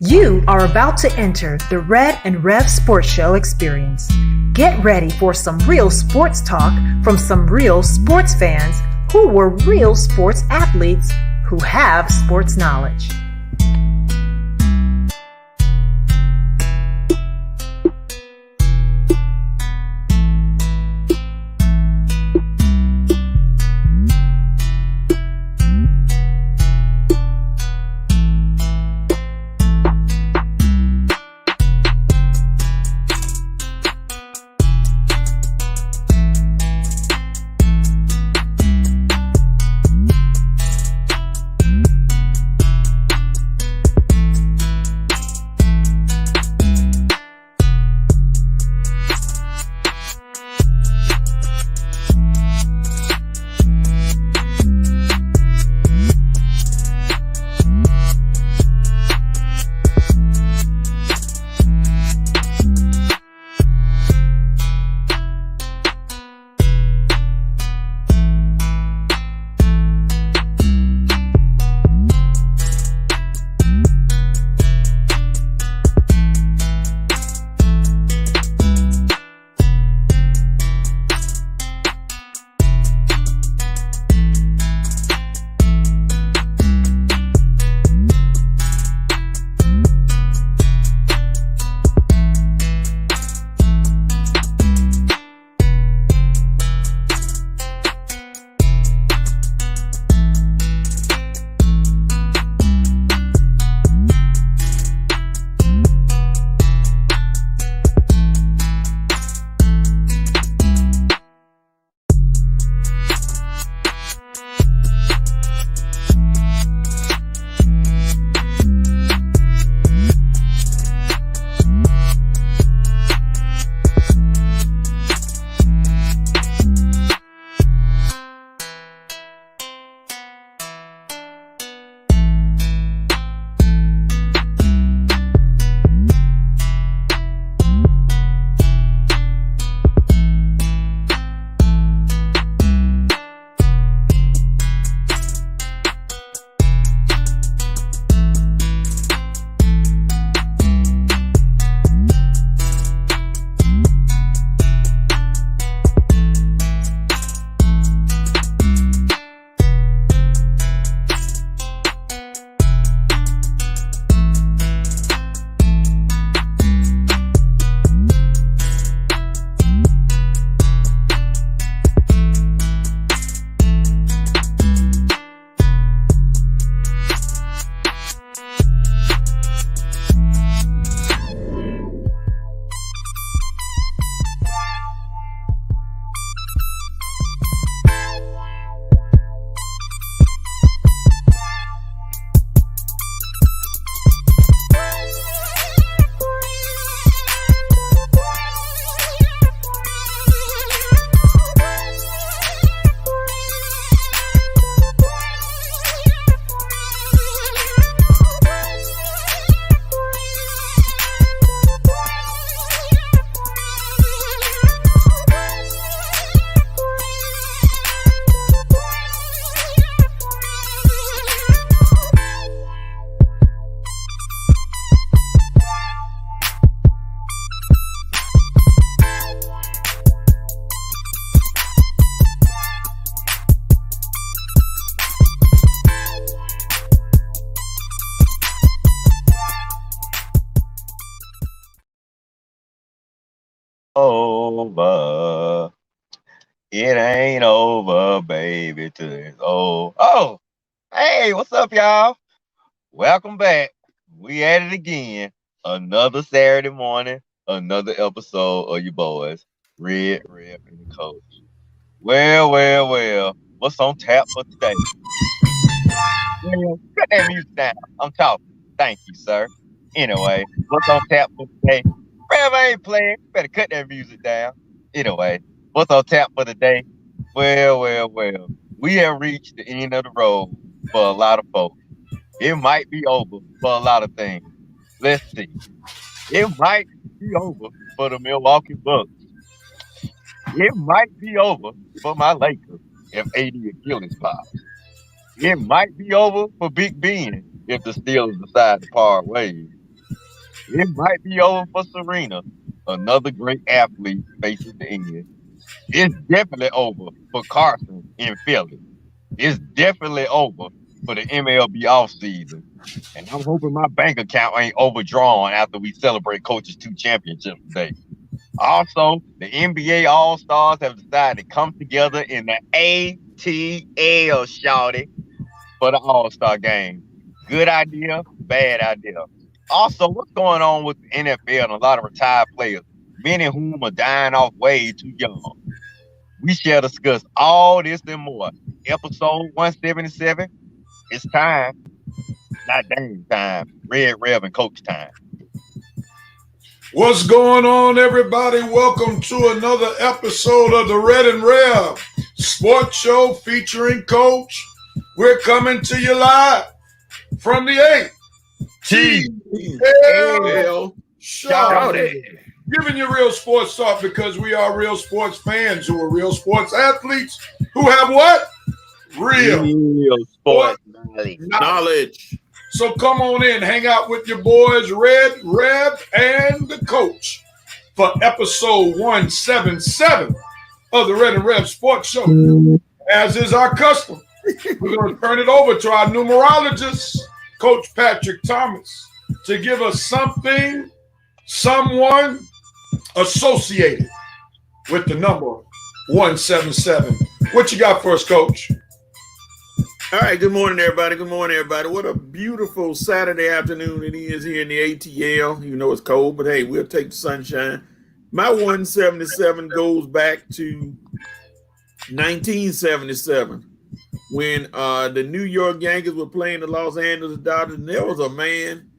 You are about to enter the Red and Rev Sports Show experience. Get ready for some real sports talk from some real sports fans who were real sports athletes who have sports knowledge. Over. It ain't over, baby, till it's over. Oh, hey, what's up, y'all? Welcome back. We at it again. Another Saturday morning, another episode of you boys. Red, and Coach. Well. What's on tap for today? Well, cut that music down. I'm talking. Thank you, sir. Anyway, what's on tap for today? Rev ain't playing. Better cut that music down. Anyway, what's on tap for today? Well. We have reached the end of the road for a lot of folks. It might be over for a lot of things. Let's see. It might be over for the Milwaukee Bucks. It might be over for my Lakers if AD Achilles pops. It might be over for Big Ben if the Steelers decide to part ways. It might be over for Serena, another great athlete faces the end. It's definitely over for Carson in Philly. It's definitely over for the MLB offseason. And I'm hoping my bank account ain't overdrawn after we celebrate Coaches 2 championships today. Also, the NBA All-Stars have decided to come together in the ATL, shawty, for the All-Star game. Good idea, bad idea. Also, what's going on with the NFL and a lot of retired players, many of whom are dying off way too young? We shall discuss all this and more. Episode 177. It's time. Not Dame time. Red Rev and Coach time. What's going on, everybody? Welcome to another episode of the Red and Rev Sports Show featuring Coach. We're coming to you live from the ATL Show. Giving you real sports talk because we are real sports fans who are real sports athletes who have what? Real sports knowledge. So come on in, hang out with your boys, Red, Rev, and the Coach for episode 177 of the Red and Rev Sports Show. As is our custom, we're going to turn it over to our numerologist, Coach Patrick Thomas, to give us someone associated with the number 177. What you got for us, Coach? All right, good morning, everybody. Good morning, everybody. What a beautiful Saturday afternoon it is here in the ATL. You know it's cold, but hey, we'll take the sunshine. My 177 goes back to 1977 when the New York Yankees were playing the Los Angeles Dodgers, and there was a man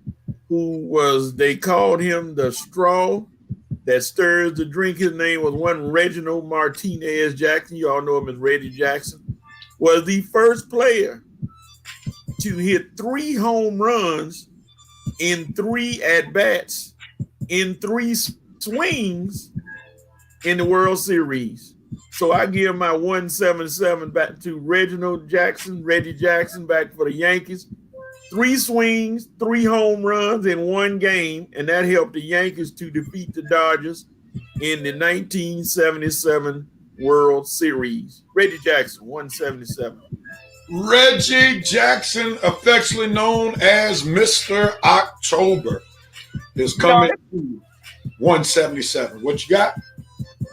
they called him the straw that stirs the drink. His name was one Reginald Martinez Jackson. You all know him as Reggie Jackson. Was the first player to hit 3 home runs in 3 at-bats in 3 swings in the World Series. So I give my 177 back to Reggie Jackson, back for the Yankees. 3 swings, 3 home runs in 1 game, and that helped the Yankees to defeat the Dodgers in the 1977 World Series. Reggie Jackson, 177. Reggie Jackson, affectionately known as Mr. October, is coming to 177. What you got?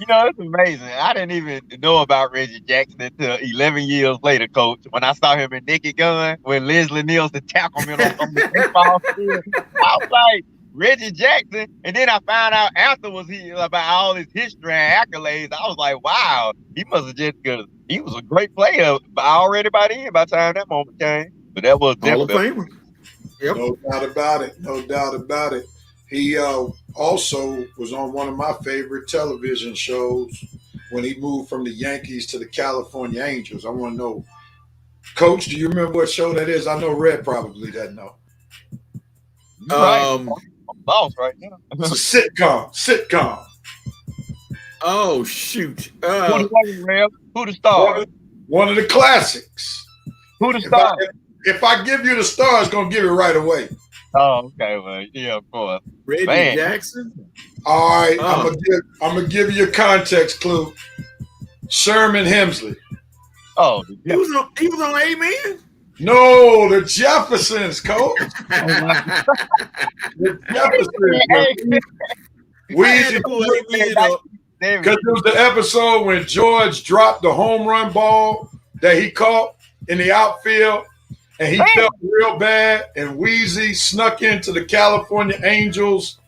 You know, it's amazing. I didn't even know about Reggie Jackson until 11 years later, Coach. When I saw him in Naked Gun, when Leslie Nielsen tackled him on the baseball field, I was like, Reggie Jackson, and then I found out afterwards about all his history and accolades. I was like, wow, he must have he was a great player already by the time that moment came. But that was definitely Yep. No doubt about it. He also was on one of my favorite television shows when he moved from the Yankees to the California Angels. I want to know, Coach, do you remember what show that is? I know Red probably doesn't know. Boss right now. It's a sitcom. Oh shoot! Who the star? One of the classics. Who the star? If I give you the star, it's gonna give it right away. Oh, okay, well, yeah, of course. Reggie Jackson. All right, I'm gonna give you a context clue. Sherman Hemsley. Oh, he was on A-Man. No, the Jeffersons, Coach. The Jeffersons. Because it was the episode when George dropped the home run ball that he caught in the outfield, and he felt real bad, and Wheezy snuck into the California Angels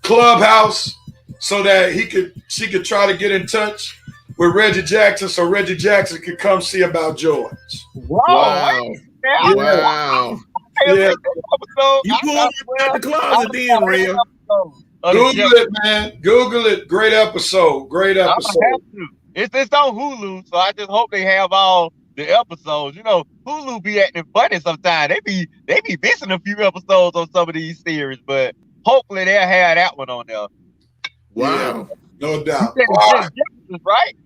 clubhouse so that she could try to get in touch with Reggie Jackson so Reggie Jackson could come see about George. Wow. Yeah. You pulled out the closet then, Ray. Google it, man. Google it. Great episode. It's on Hulu, so I just hope they have all the episodes. You know, Hulu be acting funny sometimes. They be missing a few episodes on some of these series, but hopefully they'll have that one on there. Wow. Yeah, no doubt. The Jeffersons, right?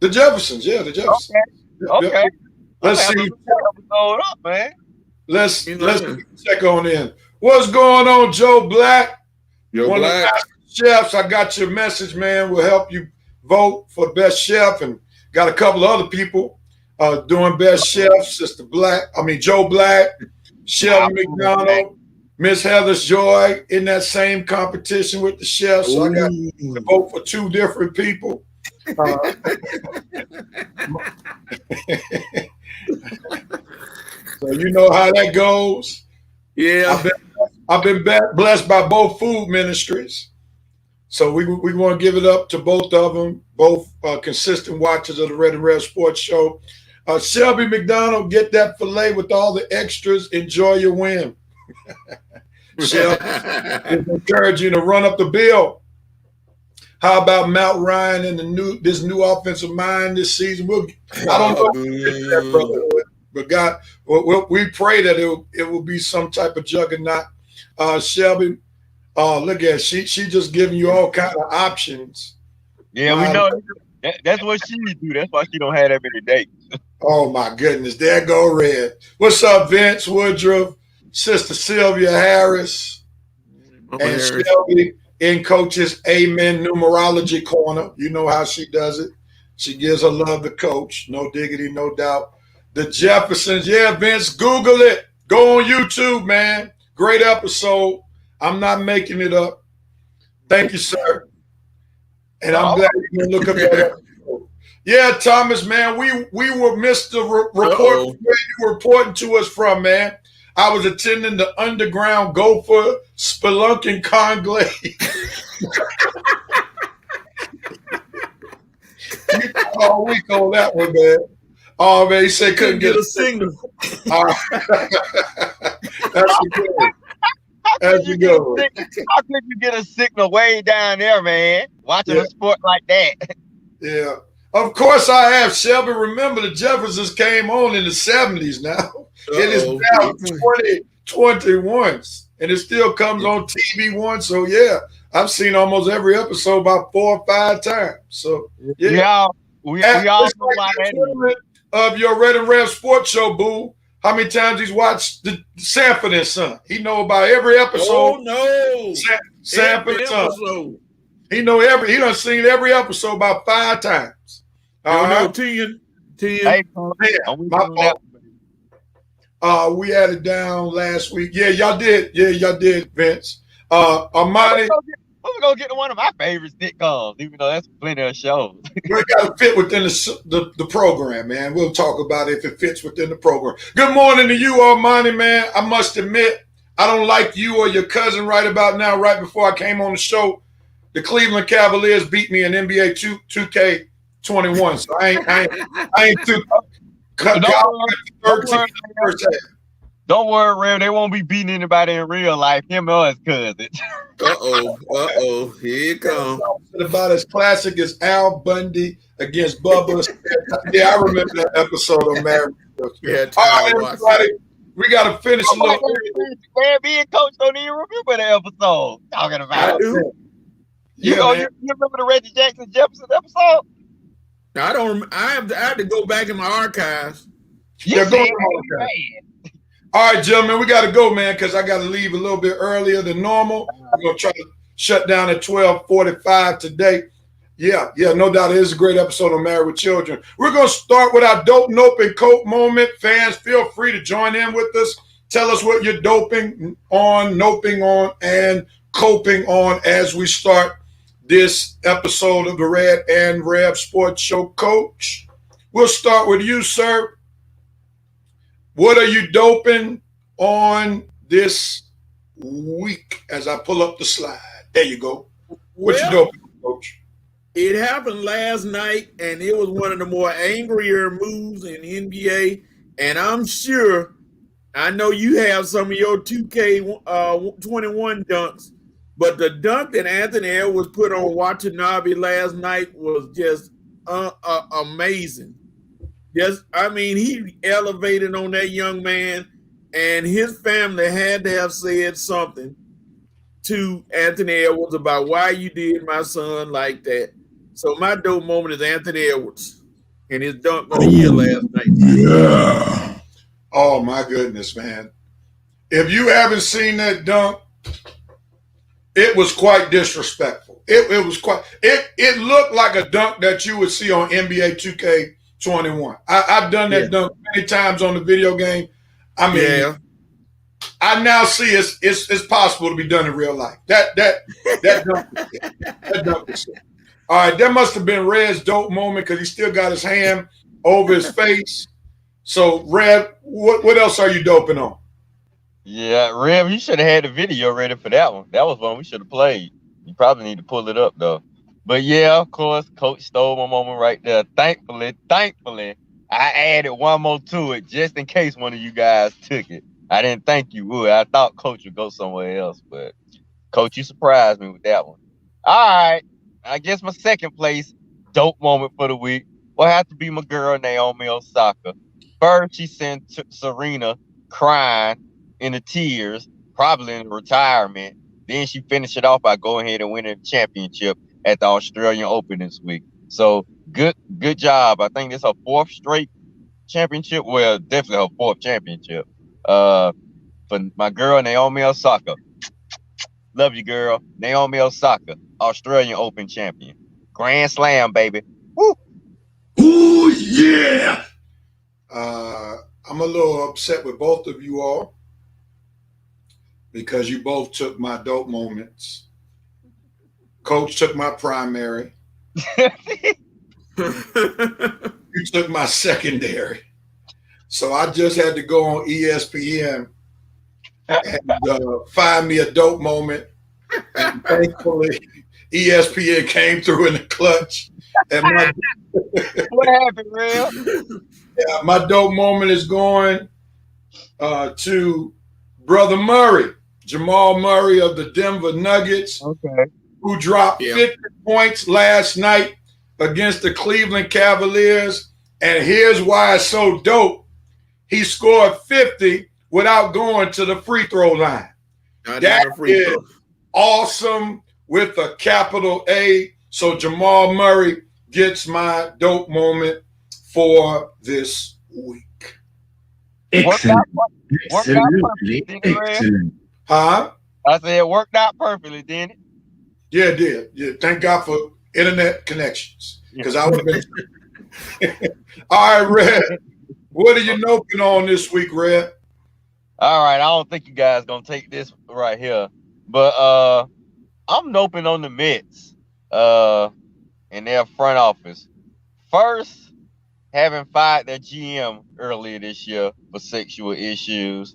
The Jeffersons, yeah, the Jeffersons. Okay. Let's see. Episode up, man. Let's check on in. What's going on, Joe Black? Joe Black. Of the chefs, I got your message, man. We'll help you vote for best chef, and got a couple of other people doing best chef. Joe Black, Shelby McDonald, Miss Heather's Joy in that same competition with the chef. So I got to vote for two different people. So you know how that goes. Yeah, I've been blessed by both food ministries, so we want to give it up to both of them, both consistent watchers of the Red and Red Sports Show. Shelby McDonald, get that filet with all the extras. Enjoy your win. Shelby, encourage you to run up the bill. How about Mount Ryan and this new offensive mind this season? I don't know that, brotherhood, but God, we pray that it will be some type of juggernaut. Shelby, look at she just giving you all kind of options. Yeah, we know that's what she do. That's why she don't have that many dates. Oh my goodness, there go Red. What's up, Vince Woodruff, Sister Sylvia Harris, and Shelby in Coach's Amen Numerology Corner. You know how she does it. She gives her love to Coach. No diggity, no doubt. The Jeffersons, yeah, Vince, Google it. Go on YouTube, man. Great episode. I'm not making it up. Thank you, sir. And I'm glad you can look up that episode. Yeah, Thomas, man, we were missed the report where you were reporting to us from, man. I was attending the underground Gopher Spelunking Conclave. All week on that one, man. Oh, man, he said couldn't get a signal. All right. That's a good one. How could you get a signal way down there, man? Watching a sport like that. Yeah. Of course I have, Shelby. Remember, the Jeffersons came on in the 70s now. It is now 2021, and it still comes on TV once. So, yeah, I've seen almost every episode about 4 or 5 times. So, yeah. We all know why that of your Red and Red Sports Show, boo. How many times he's watched the Sanford and Son? He know about every episode. Oh no, Sanford and Son. He done seen every episode about 5 times. No, T. Hey, my fault. We had it down last week. Yeah, y'all did. Yeah, y'all did, Vince. Armani. We're gonna get to one of my favorite sitcoms, even though that's plenty of shows. We got to fit within the program, man. We'll talk about it if it fits within the program. Good morning to you, Armani, man. I must admit, I don't like you or your cousin right about now. Right before I came on the show, the Cleveland Cavaliers beat me in NBA 2K21, so I ain't too. Don't worry, Rev. They won't be beating anybody in real life. Him or his cousin. Here it comes. About as classic as Al Bundy against Bubba. Yeah, I remember that episode on Married. Yeah, all right, everybody, we got to finish a little. Me and Coach don't even remember the episode. Talking about it. You remember the Reggie Jackson Jefferson episode? I don't. I have to go back in my archives. All right, gentlemen, we got to go, man, because I got to leave a little bit earlier than normal. We're going to try to shut down at 12:45 today. Yeah, no doubt. It is a great episode of Married with Children. We're going to start with our dope, nope, and cope moment. Fans, feel free to join in with us. Tell us what you're doping on, noping on, and coping on as we start this episode of the Red and Rev Sports Show. Coach, we'll start with you, sir. What are you doping on this week as I pull up the slide? There you go. What you doping, Coach? It happened last night, and it was one of the more angrier moves in the NBA. And I'm sure, I know you have some of your 2K21 dunks, but the dunk that Anthony Edwards put on Watanabe last night was just amazing. He elevated on that young man, and his family had to have said something to Anthony Edwards about why you did my son like that. So my dope moment is Anthony Edwards and his dunk of the year last night. Yeah. Oh, my goodness, man. If you haven't seen that dunk, it was quite disrespectful. It was quite. It looked like a dunk that you would see on NBA 2K21. I've done that dunk many times on the video game. I mean, I now see it's possible to be done in real life. That dunk was sick. All right, that must have been Red's dope moment because he still got his hand over his face. So, Red, what else are you doping on? Yeah, Rev, you should have had the video ready for that one. That was one we should have played. You probably need to pull it up, though. But, yeah, of course, Coach stole my moment right there. Thankfully, I added one more to it just in case one of you guys took it. I didn't think you would. I thought Coach would go somewhere else, but Coach, you surprised me with that one. All right. I guess my second place dope moment for the week will have to be my girl, Naomi Osaka. First, she sent Serena crying in the tears, probably in retirement. Then she finished it off by going ahead and winning the championship at the Australian Open this week. So good job. I think it's her fourth straight championship. Well, definitely her fourth championship. For my girl Naomi Osaka. Love you, girl. Naomi Osaka, Australian Open champion. Grand Slam, baby. Woo! Ooh, yeah! I'm a little upset with both of you all because you both took my dope moments. Coach took my primary. You took my secondary. So I just had to go on ESPN and find me a dope moment. And thankfully, ESPN came through in the clutch. And what happened, Real? Yeah, my dope moment is going to Brother Murray, Jamal Murray of the Denver Nuggets, who dropped 50 points last night against the Cleveland Cavaliers. And here's why it's so dope. He scored 50 without going to the free throw line. That is awesome with a capital A. So Jamal Murray gets my dope moment for this week. Excellent. Excellent. Huh? I said it worked out perfectly, didn't it? Yeah, it did. Yeah, thank God for internet connections. Because I would have been. All right, Red. What are you noping on this week, Red? All right, I don't think you guys gonna take this right here, but I'm noping on the Mets in their front office. First, having fired their GM earlier this year for sexual issues.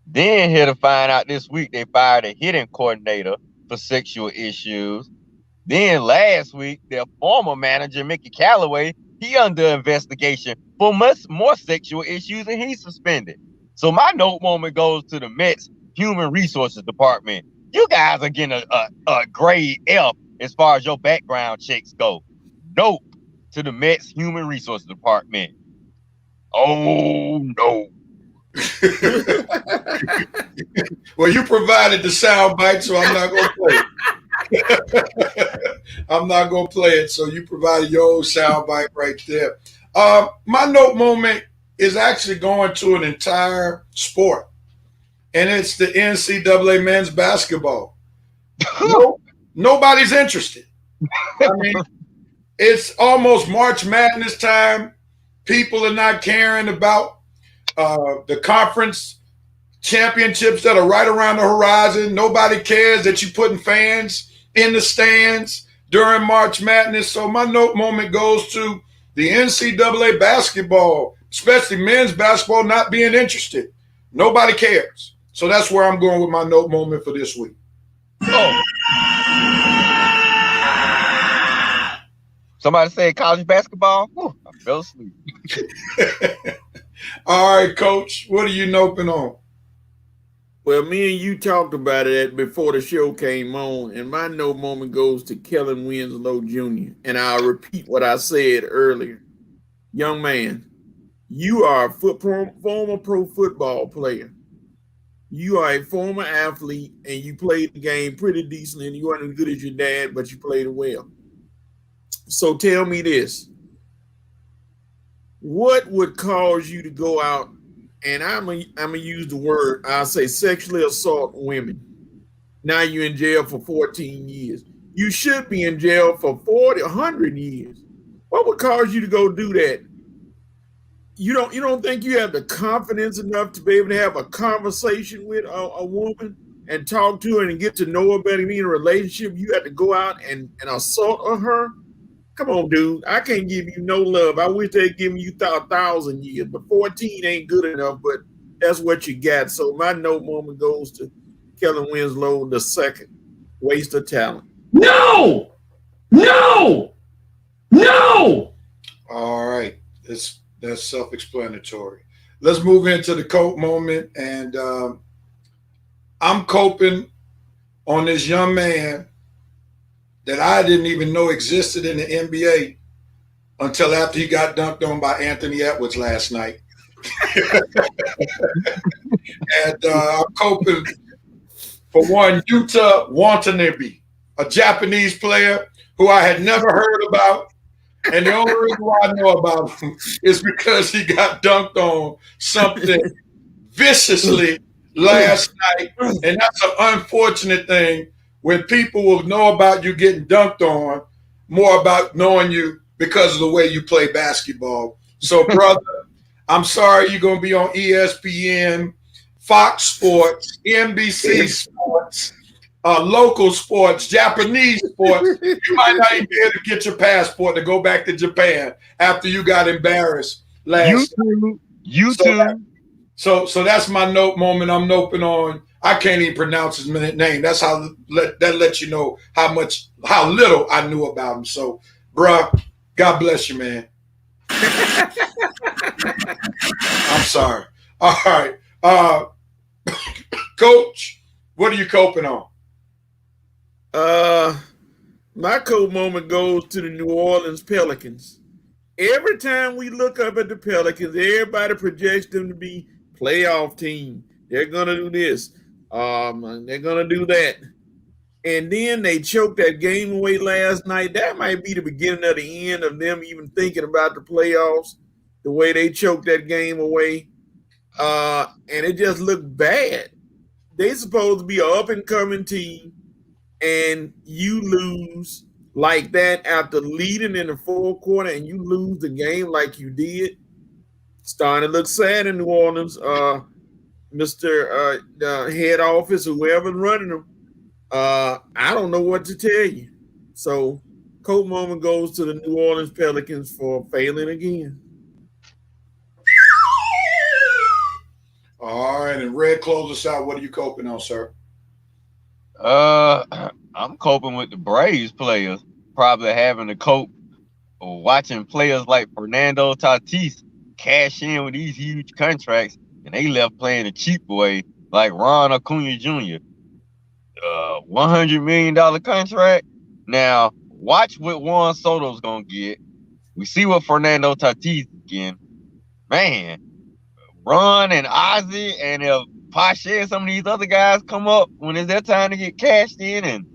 Then here to find out this week they fired a hitting coordinator for sexual issues. Then last week, their former manager, Mickey Callaway, he under investigation for much more sexual issues and he's suspended. So my note moment goes to the Mets Human Resources Department. You guys are getting a grade F as far as your background checks go. Dope to the Mets Human Resources Department. Oh, no. Well, you provided the sound bite, so I'm not going to play it. I'm not going to play it, so you provided your own sound bite right there. My note moment is actually going to an entire sport, and it's the NCAA men's basketball. Nobody's interested. I mean, it's almost March Madness time. People are not caring about the conference championships that are right around the horizon. Nobody cares that you're putting fans in the stands during March Madness. So my note moment goes to the NCAA basketball, especially men's basketball, not being interested. Nobody cares. So that's where I'm going with my note moment for this week. Oh. Somebody said college basketball? Whew, I fell asleep. All right, Coach, what are you noping on? Well, me and you talked about it before the show came on, and my note moment goes to Kellen Winslow Jr., and I'll repeat what I said earlier. Young man, you are a former pro football player. You are a former athlete, and you played the game pretty decently, and you weren't as good as your dad, but you played it well. So tell me this. What would cause you to go out and I'm gonna use the word, I'll say sexually assault women. Now you're in jail for 14 years. You should be in jail for 40, 100 years. What would cause you to go do that? You don't think you have the confidence enough to be able to have a conversation with a woman and talk to her and get to know her better, be in a relationship? You have to go out and assault her? Come on, dude. I can't give you no love. I wish they'd give you 1,000 years, but 14 ain't good enough, but that's what you got. So my note moment goes to Kellen Winslow II. Waste of talent. No! All right. That's self-explanatory. Let's move into the cope moment. And I'm coping on this young man that I didn't even know existed in the NBA until after he got dunked on by Anthony Edwards last night. And I'm coping for one, Yuta Watanabe, a Japanese player who I had never heard about. And the only reason why I know about him is because he got dunked on something viciously last night. And that's an unfortunate thing when people will know about you getting dunked on more about knowing you because of the way you play basketball. So, brother, I'm sorry you're going to be on ESPN, Fox Sports, NBC Sports, local sports, Japanese sports. You might not even be able to get your passport to go back to Japan after you got embarrassed last night. YouTube. So that's my note moment. I'm noping on. I can't even pronounce his name. That's how that lets you know how little I knew about him. So, bruh, God bless you, man. I'm sorry. All right. Coach, what are you coping on? My cope moment goes to the New Orleans Pelicans. Every time we look up at the Pelicans, everybody projects them to be playoff team. They're gonna do this. They're gonna do that. And then they choked that game away last night. That might be the beginning of the end of them even thinking about the playoffs, the way they choked that game away. And it just looked bad. They supposed to be an up-and-coming team, and you lose like that after leading in the fourth quarter, and you lose the game like you did. Starting to look sad in New Orleans. Mr. Head office, whoever's running them, I don't know what to tell you. So, cope moment goes to the New Orleans Pelicans for failing again. All right, and Red, close us out. What are you coping on, sir? I'm coping with the Braves players, probably having to cope watching players like Fernando Tatis cash in with these huge contracts, and they left playing a cheap way like Ron Acuna Jr. $100 million contract. Now, watch what Juan Soto's going to get. We see what Fernando Tatis again. Man, Ron and Ozzy and if Pache and some of these other guys come up when it's their time to get cashed in, and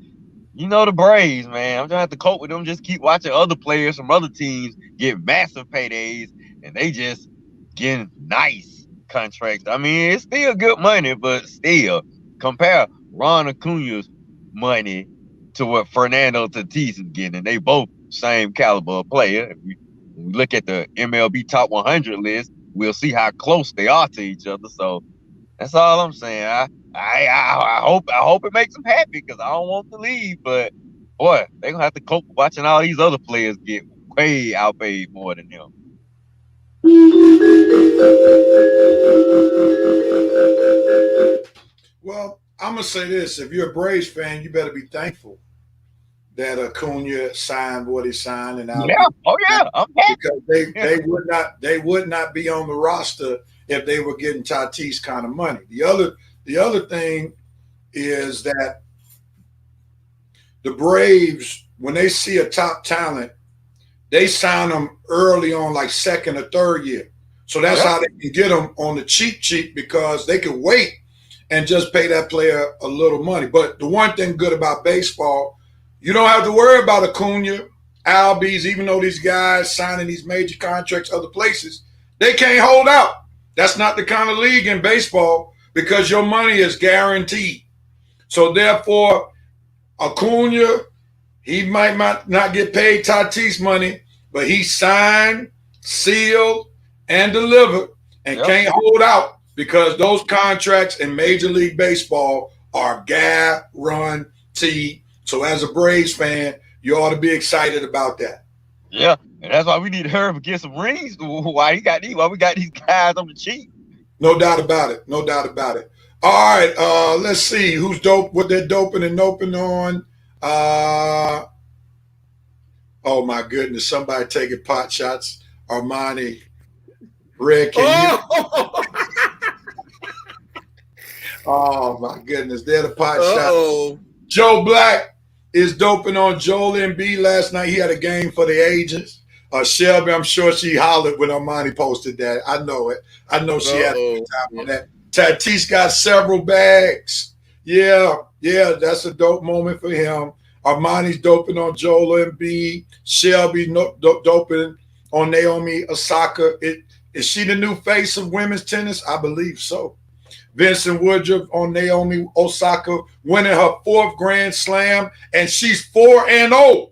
you know the Braves, man, I'm going to have to cope with them. Just keep watching other players from other teams get massive paydays, and they just getting nice contracts. I mean, it's still good money, but still, compare Ron Acuna's money to what Fernando Tatis is getting, and they both same caliber of player. If we look at the MLB Top 100 list, we'll see how close they are to each other. So that's all I'm saying. I hope it makes them happy because I don't want to leave, but boy, they're gonna have to cope watching all these other players get way outpaid more than them. Well, I'm gonna say this: if you're a Braves fan, you better be thankful that Acuna signed what he signed, and I'm happy because they would not be on the roster if they were getting Tatis kind of money. The other thing is that the Braves, when they see a top talent, they sign them early on, like second or third year. So that's how they can get them on the cheap because they can wait and just pay that player a little money. But the one thing good about baseball, you don't have to worry about Acuna, Albies, even though these guys signing these major contracts other places, they can't hold out. That's not the kind of league in baseball because your money is guaranteed. So therefore, Acuna, he might not get paid Tatis money, but he signed, sealed, and delivered and can't hold out because those contracts in Major League Baseball are guaranteed. So as a Braves fan, you ought to be excited about that. Yeah, and that's why we need Herb to get some rings. Why we got these guys on the cheap? No doubt about it. No doubt about it. All right, let's see who's dope, what they're doping and noping on. Oh my goodness, somebody taking pot shots. Armani, Red, can you? Oh my goodness, they're the pot shots. Joe Black is doping on Joel Embiid last night. He had a game for the agents. Shelby, I'm sure she hollered when Armani posted that. I know it. I know she had a good time on that. Tatis got several bags. Yeah, that's a dope moment for him. Armani's doping on Joel Embiid. Shelby doping on Naomi Osaka. Is she the new face of women's tennis? I believe so. Vincent Woodruff on Naomi Osaka winning her 4th Grand Slam, and she's 4-0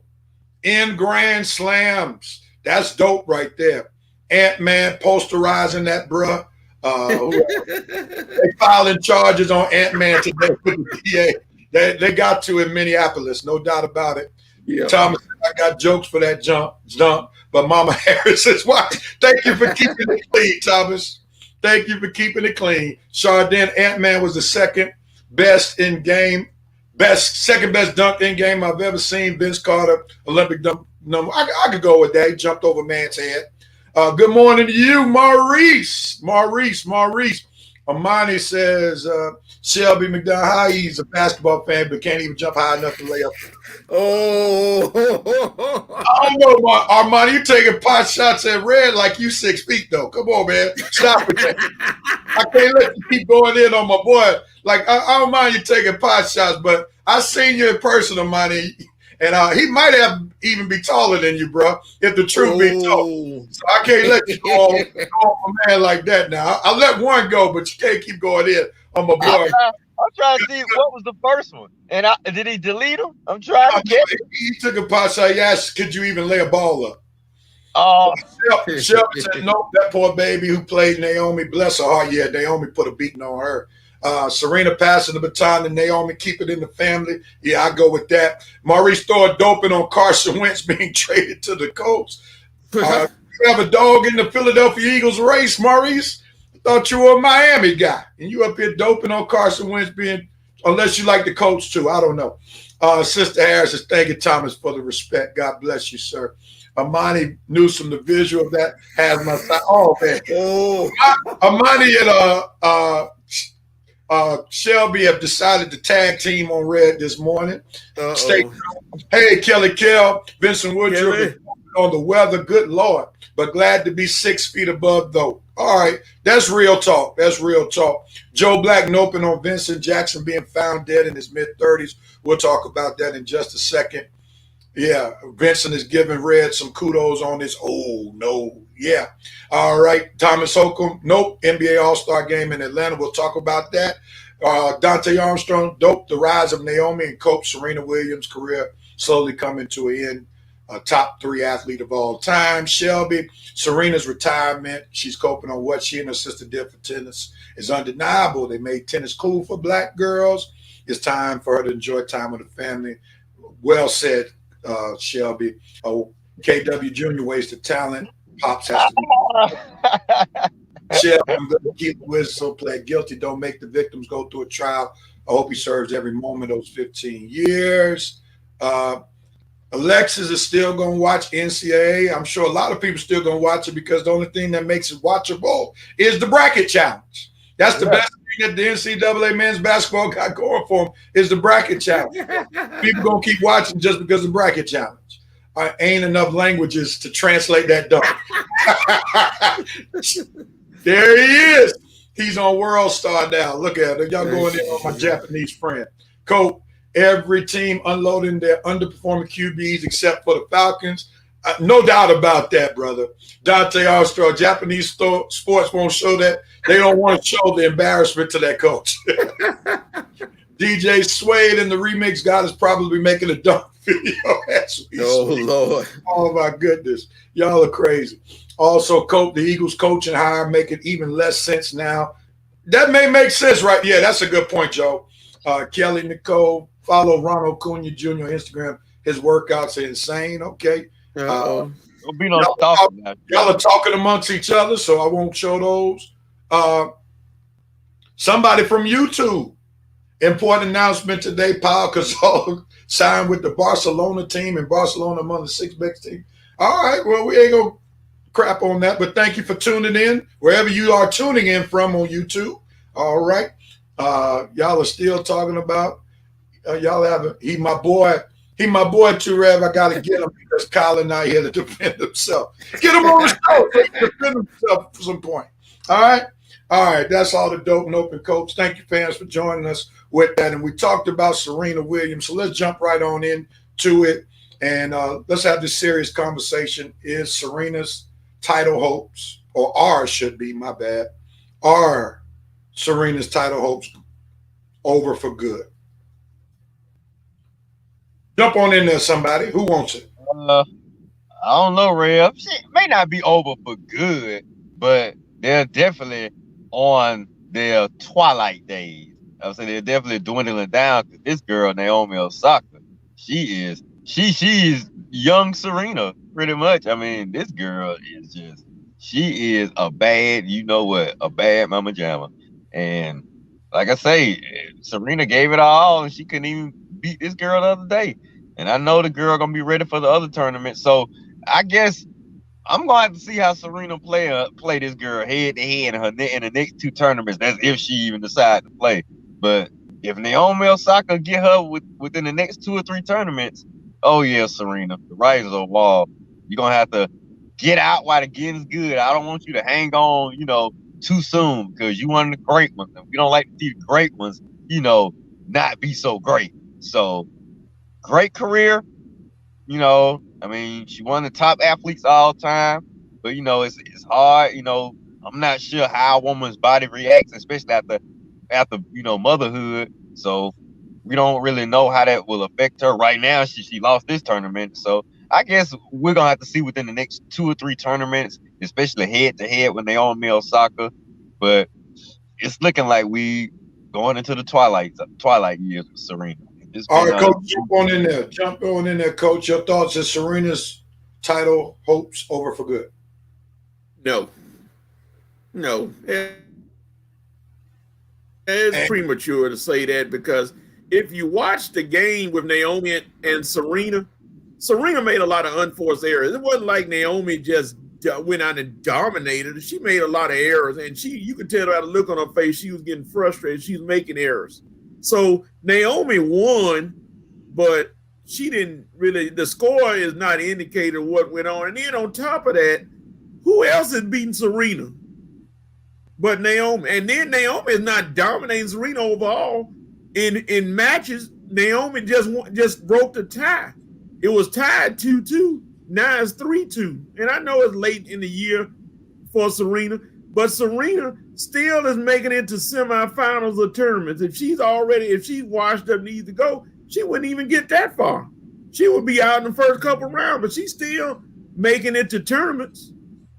in Grand Slams. That's dope right there. Ant-Man posterizing that, bruh. They filing charges on Ant-Man today with the DA. They got to in Minneapolis, no doubt about it. Yeah. Thomas, I got jokes for that jump, but Mama Harris says, "Why? Thank you for keeping it clean, Thomas. Thank you for keeping it clean." Chardin, Ant-Man was the second best dunk in game I've ever seen. Vince Carter, Olympic dunk number. I could go with that. He jumped over man's head. Good morning to you, Maurice. Amani says, Shelby McDowell, how he's a basketball fan, but can't even jump high enough to lay up. I don't know, Armani, you taking pot shots at Red like you 6 feet, though. Come on, man. Stop it, man. I can't let you keep going in on my boy. Like, I don't mind you taking pot shots, but I seen you in person, Armani, and he might have even be taller than you, bro, if the truth be told. So I can't let you go on a man like that now. I'll let one go, but you can't keep going in on my boy. I'm trying to see what was the first one. And did he delete him? I'm trying to get it. He took a pot shot. He asked, could you even lay a ball up? Shelby said, no, that poor baby who played Naomi, bless her heart. Yeah, Naomi put a beating on her. Serena passing the baton to Naomi, keep it in the family. Yeah, I go with that. Maurice Thor doping on Carson Wentz being traded to the Colts. You have a dog in the Philadelphia Eagles race, Maurice? I thought you were a Miami guy. And you up here doping on Carson Wentz being, unless you like the Colts too. I don't know. Sister Harris is thanking Thomas for the respect. God bless you, sir. Amani Newsom, the visual of that has my side. Oh, man. Amani and Shelby have decided to tag team on Red this morning. Hey, Kelly Kell, Vincent Woodruff on the weather. Good Lord. But glad to be 6 feet above, though. All right. That's real talk. Joe Black noping on Vincent Jackson being found dead in his mid-30s. We'll talk about that in just a second. Yeah, Vincent is giving Red some kudos on this. Oh, no. Yeah. All right. Thomas Holcomb, nope. NBA All-Star game in Atlanta. We'll talk about that. Dante Armstrong, dope. The rise of Naomi and Coach Serena Williams' career slowly coming to an end. Top 3 athlete of all time. Shelby, Serena's retirement. She's coping on what she and her sister did for tennis is undeniable. They made tennis cool for black girls. It's time for her to enjoy time with her family. Well said, Shelby. KW Jr. wasted talent. Pops has to Shelby, I'm going to keep the whistle, play guilty. Don't make the victims go through a trial. I hope he serves every moment of those 15 years. Alexis is still going to watch NCAA. I'm sure a lot of people still going to watch it because the only thing that makes it watchable is the bracket challenge. That's the best thing that the NCAA men's basketball got going for them is the bracket challenge. People going to keep watching just because of the bracket challenge. Ain't enough languages to translate that dunk. There he is. He's on World Star now. Look at it. Y'all going in on my Japanese friend. Coach, every team unloading their underperforming QBs except for the Falcons. No doubt about that, brother. Dante Armstrong, Japanese sports won't show that. They don't want to show the embarrassment to that coach. DJ Suede and the remix god is probably making a dunk video. Lord. Oh, my goodness. Y'all are crazy. Also, the Eagles coaching hire make it even less sense now. That may make sense, right? Yeah, that's a good point, Joe. Kelly Nicole, follow Ronald Cunha Jr. on Instagram. His workouts are insane. Okay. Y'all are talking amongst each other, so I won't show those. Somebody from YouTube. Important announcement today. Paul Gasol signed with the Barcelona team, and Barcelona among the 6 best team. All right, well, we ain't going to crap on that, but thank you for tuning in, wherever you are tuning in from on YouTube. All right. Y'all are still talking about, he my boy too, Rev. I got to get him because Colin not here to defend himself. Get him on the show so he can defend himself for some point. All right. That's all the dope and open, coach. Thank you, fans, for joining us with that. And we talked about Serena Williams, so let's jump right on into it. And let's have this serious conversation. Is Serena's title hopes, or are Serena's title hopes over for good? Jump on in there, somebody. Who wants it? I don't know, Rev. It may not be over for good, but they're definitely on their twilight days. I would say they're definitely dwindling down. Because this girl, Naomi Osaka, she is young Serena, pretty much. I mean, this girl is she is a bad mama jamma. And like I say, Serena gave it all, and she couldn't even beat this girl the other day. And I know the girl gonna be ready for the other tournament. So I guess I'm gonna have to see how Serena play this girl head to head in the next 2 tournaments. That's if she even decides to play. But if Naomi Osaka get her within the next 2 or 3 tournaments, oh yeah, Serena, the writing's on the wall. You're gonna have to get out while the getting's good. I don't want you to hang on, too soon, because you one of the great ones. And we don't like to see the great ones, not be so great. So great career, I mean, she one of the top athletes all time, but it's hard. I'm not sure how a woman's body reacts, especially after motherhood. So we don't really know how that will affect her. Right now, she lost this tournament, so I guess we're gonna have to see within the next 2 or 3 tournaments, especially head to head when they on Osaka. But it's looking like we going into the twilight years with Serena. All right, Coach, jump on in there, Coach. Your thoughts on Serena's title hopes over for good? No. It's premature to say that, because if you watch the game with Naomi and Serena made a lot of unforced errors. It wasn't like Naomi just went out and dominated. She made a lot of errors, and you could tell by the look on her face, she was getting frustrated. She was making errors. So Naomi won, but she didn't really, the score is not indicating what went on. And then on top of that, who else is beating Serena but Naomi? And then Naomi is not dominating Serena overall. In matches, Naomi just broke the tie. It was tied 2-2. Now it's 3-2. And I know it's late in the year for Serena, but Serena still is making it to semifinals of tournaments. If she's washed up, needs to go, she wouldn't even get that far. She would be out in the first couple rounds, but she's still making it to tournaments.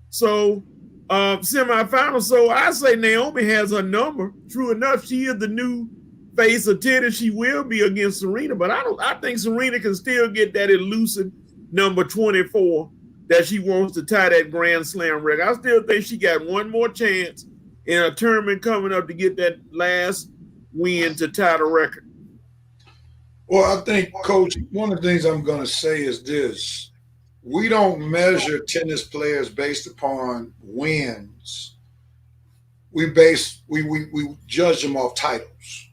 So semifinals. So I say Naomi has her number. True enough, she is the new face of tennis. She will be against Serena, but I think Serena can still get that elusive number 24 that she wants to tie that Grand Slam record. I still think she got one more chance in a tournament coming up to get that last win to tie the record. Well, I think, Coach, one of the things I'm going to say is this. We don't measure tennis players based upon wins. We judge them off titles.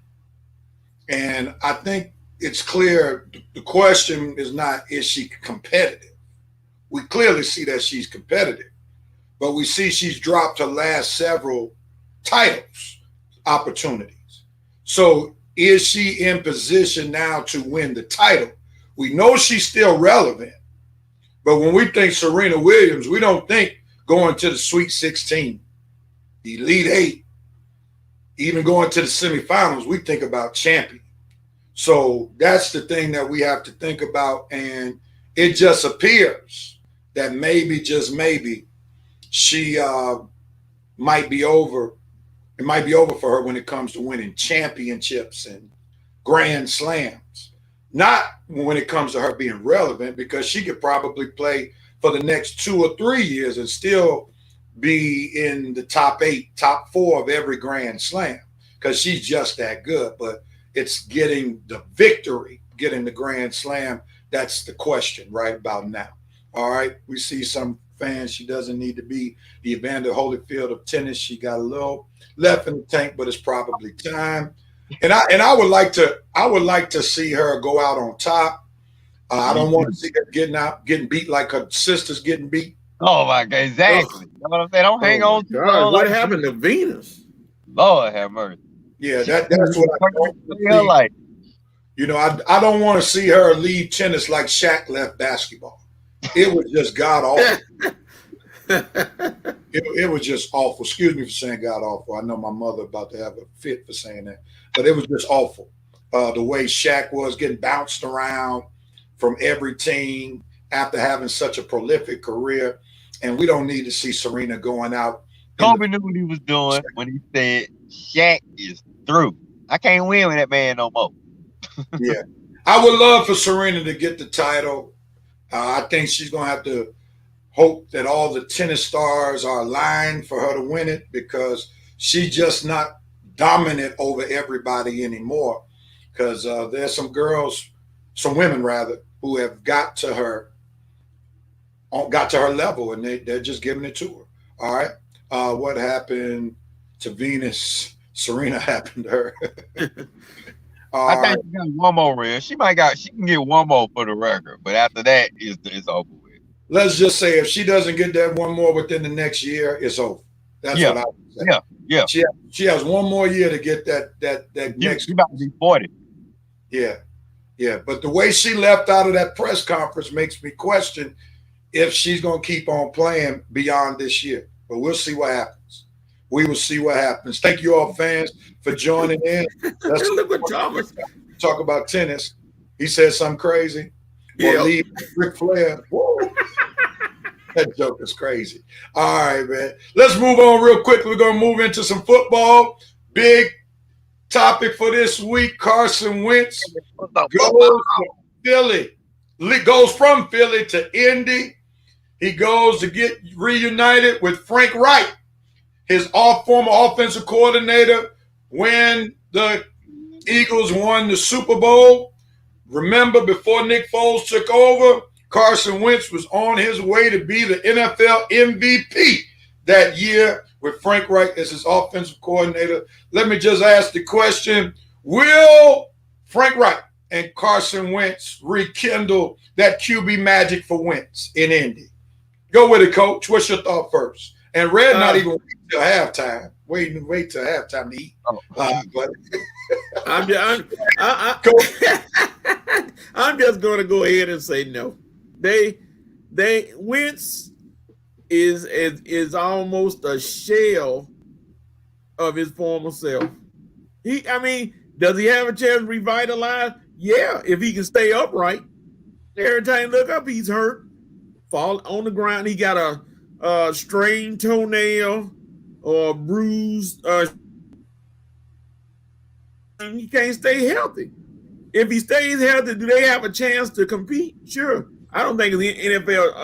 And I think it's clear the question is not, is she competitive? We clearly see that she's competitive, but we see she's dropped her last several titles opportunities. So is she in position now to win the title? We know she's still relevant, But when we think Serena Williams, we don't think going to the Sweet 16, the Elite 8, even going to the semifinals. We think about champion. So that's the thing that we have to think about. And it just appears that maybe, just maybe, she might be over. It might be over for her when it comes to winning championships and grand slams. Not when it comes to her being relevant, because she could probably play for the next 2 or 3 years and still be in the top 8, top 4 of every grand slam, because she's just that good. But it's getting the victory, getting the grand slam. That's the question right about now. All right. We see some fans, she doesn't need to be the Evander Holyfield of tennis. She got a little left in the tank, but it's probably time. And I would like to see her go out on top. I don't want to see her getting beat like her sister's getting beat. Oh my God, exactly. You know what I'm saying? Don't hang on. God, what happened to Venus? Lord have mercy. Yeah, that's what I don't like. You know, I don't want to see her leave tennis like Shaq left basketball. It was just god awful. It was just awful. Excuse me for saying god awful. I know my mother about to have a fit for saying that, but it was just awful. The way Shaq was getting bounced around from every team after having such a prolific career, and we don't need to see Serena going out. Kobe knew what he was doing when he said Shaq is through. I can't win with that man no more. Yeah, I would love for Serena to get the title. I think she's going to have to hope that all the tennis stars are aligned for her to win it, because she's just not dominant over everybody anymore. Because there's some women rather, who have got to her level, and they're just giving it to her. All right. What happened to Venus? Serena happened to her. I think she got one more race. She can get one more for the record, but after that, it's over with. Let's just say if she doesn't get that one more within the next year, it's over. That's what I would say. Yeah. She has one more year to get that next. She about to be 40. Yeah. But the way she left out of that press conference makes me question if she's going to keep on playing beyond this year. But we'll see what happens. We will see what happens. Thank you all, fans, for joining in. Let's Look at Thomas. Talk about tennis. He said something crazy. Yeah. Leave Ric Flair. Woo. That joke is crazy. All right, man. Let's move on real quick. We're going to move into some football. Big topic for this week. Carson Wentz goes from Philly to Indy. He goes to get reunited with Frank Reich, his former offensive coordinator, when the Eagles won the Super Bowl. Remember, before Nick Foles took over, Carson Wentz was on his way to be the NFL MVP that year with Frank Reich as his offensive coordinator. Let me just ask the question, will Frank Reich and Carson Wentz rekindle that QB magic for Wentz in Indy? Go with it, Coach. What's your thought first? And Red not even wait till halftime. Wait till halftime to eat. But I'm just going to go ahead and say no. Wentz is almost a shell of his former self. Does he have a chance to revitalize? Yeah, if he can stay upright. Every time you look up, he's hurt. Fall on the ground. He got a strained toenail or bruised. He can't stay healthy. If he stays healthy, do they have a chance to compete? Sure. I don't think the NFL.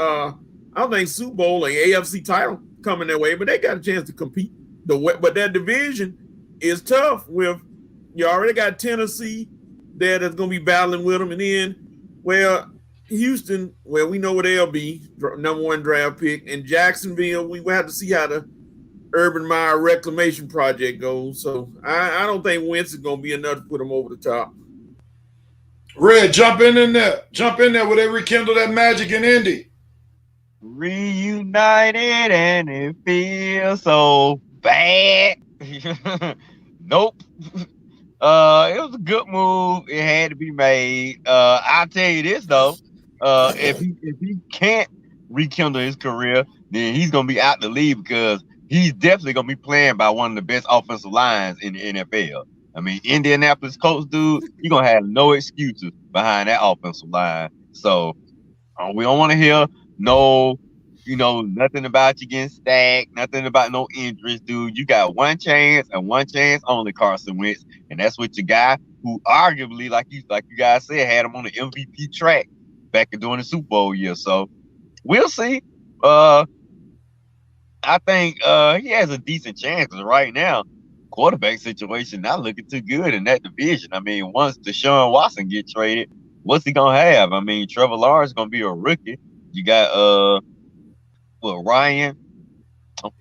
I don't think Super Bowl or AFC title coming their way, but they got a chance to compete. But that division is tough. With you already got Tennessee there that's going to be battling with them, and then Houston, we know where they'll be, number 1 draft pick, and Jacksonville. We will have to see how the Urban Meyer reclamation project goes. So I don't think Wentz is going to be enough to put him over the top. Red, jump in there. Will they rekindle that magic in Indy? Reunited and it feels so bad. Nope. It was a good move. It had to be made. I'll tell you this though. if he can't rekindle his career, then he's gonna be out the league because he's definitely gonna be playing by one of the best offensive lines in the NFL. I mean, Indianapolis Colts, dude, you're gonna have no excuses behind that offensive line. So we don't want to hear nothing about you getting stacked, nothing about no injuries, dude. You got one chance and one chance only, Carson Wentz, and that's with your guy who arguably, like you guys said, had him on the MVP track back during the Super Bowl year. So we'll see. I think he has a decent chance because right now, quarterback situation not looking too good in that division. I mean, once Deshaun Watson get traded, what's he gonna have? I mean, Trevor Lawrence gonna be a rookie. You got Ryan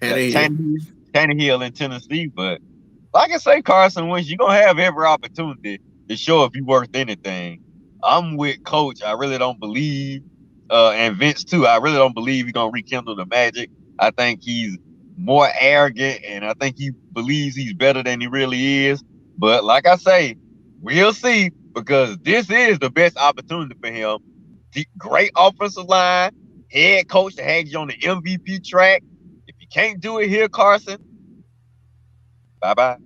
Tannehill in Tennessee, but like I say, Carson Wentz, you're gonna have every opportunity to show if you're worth anything. I'm with Coach. I really don't believe, and Vince too. I really don't believe he's gonna rekindle the magic. I think he's more arrogant, and I think he believes he's better than he really is. But like I say, we'll see, because this is the best opportunity for him. Great offensive line, head coach that had you on the MVP track. If you can't do it here, Carson, bye-bye.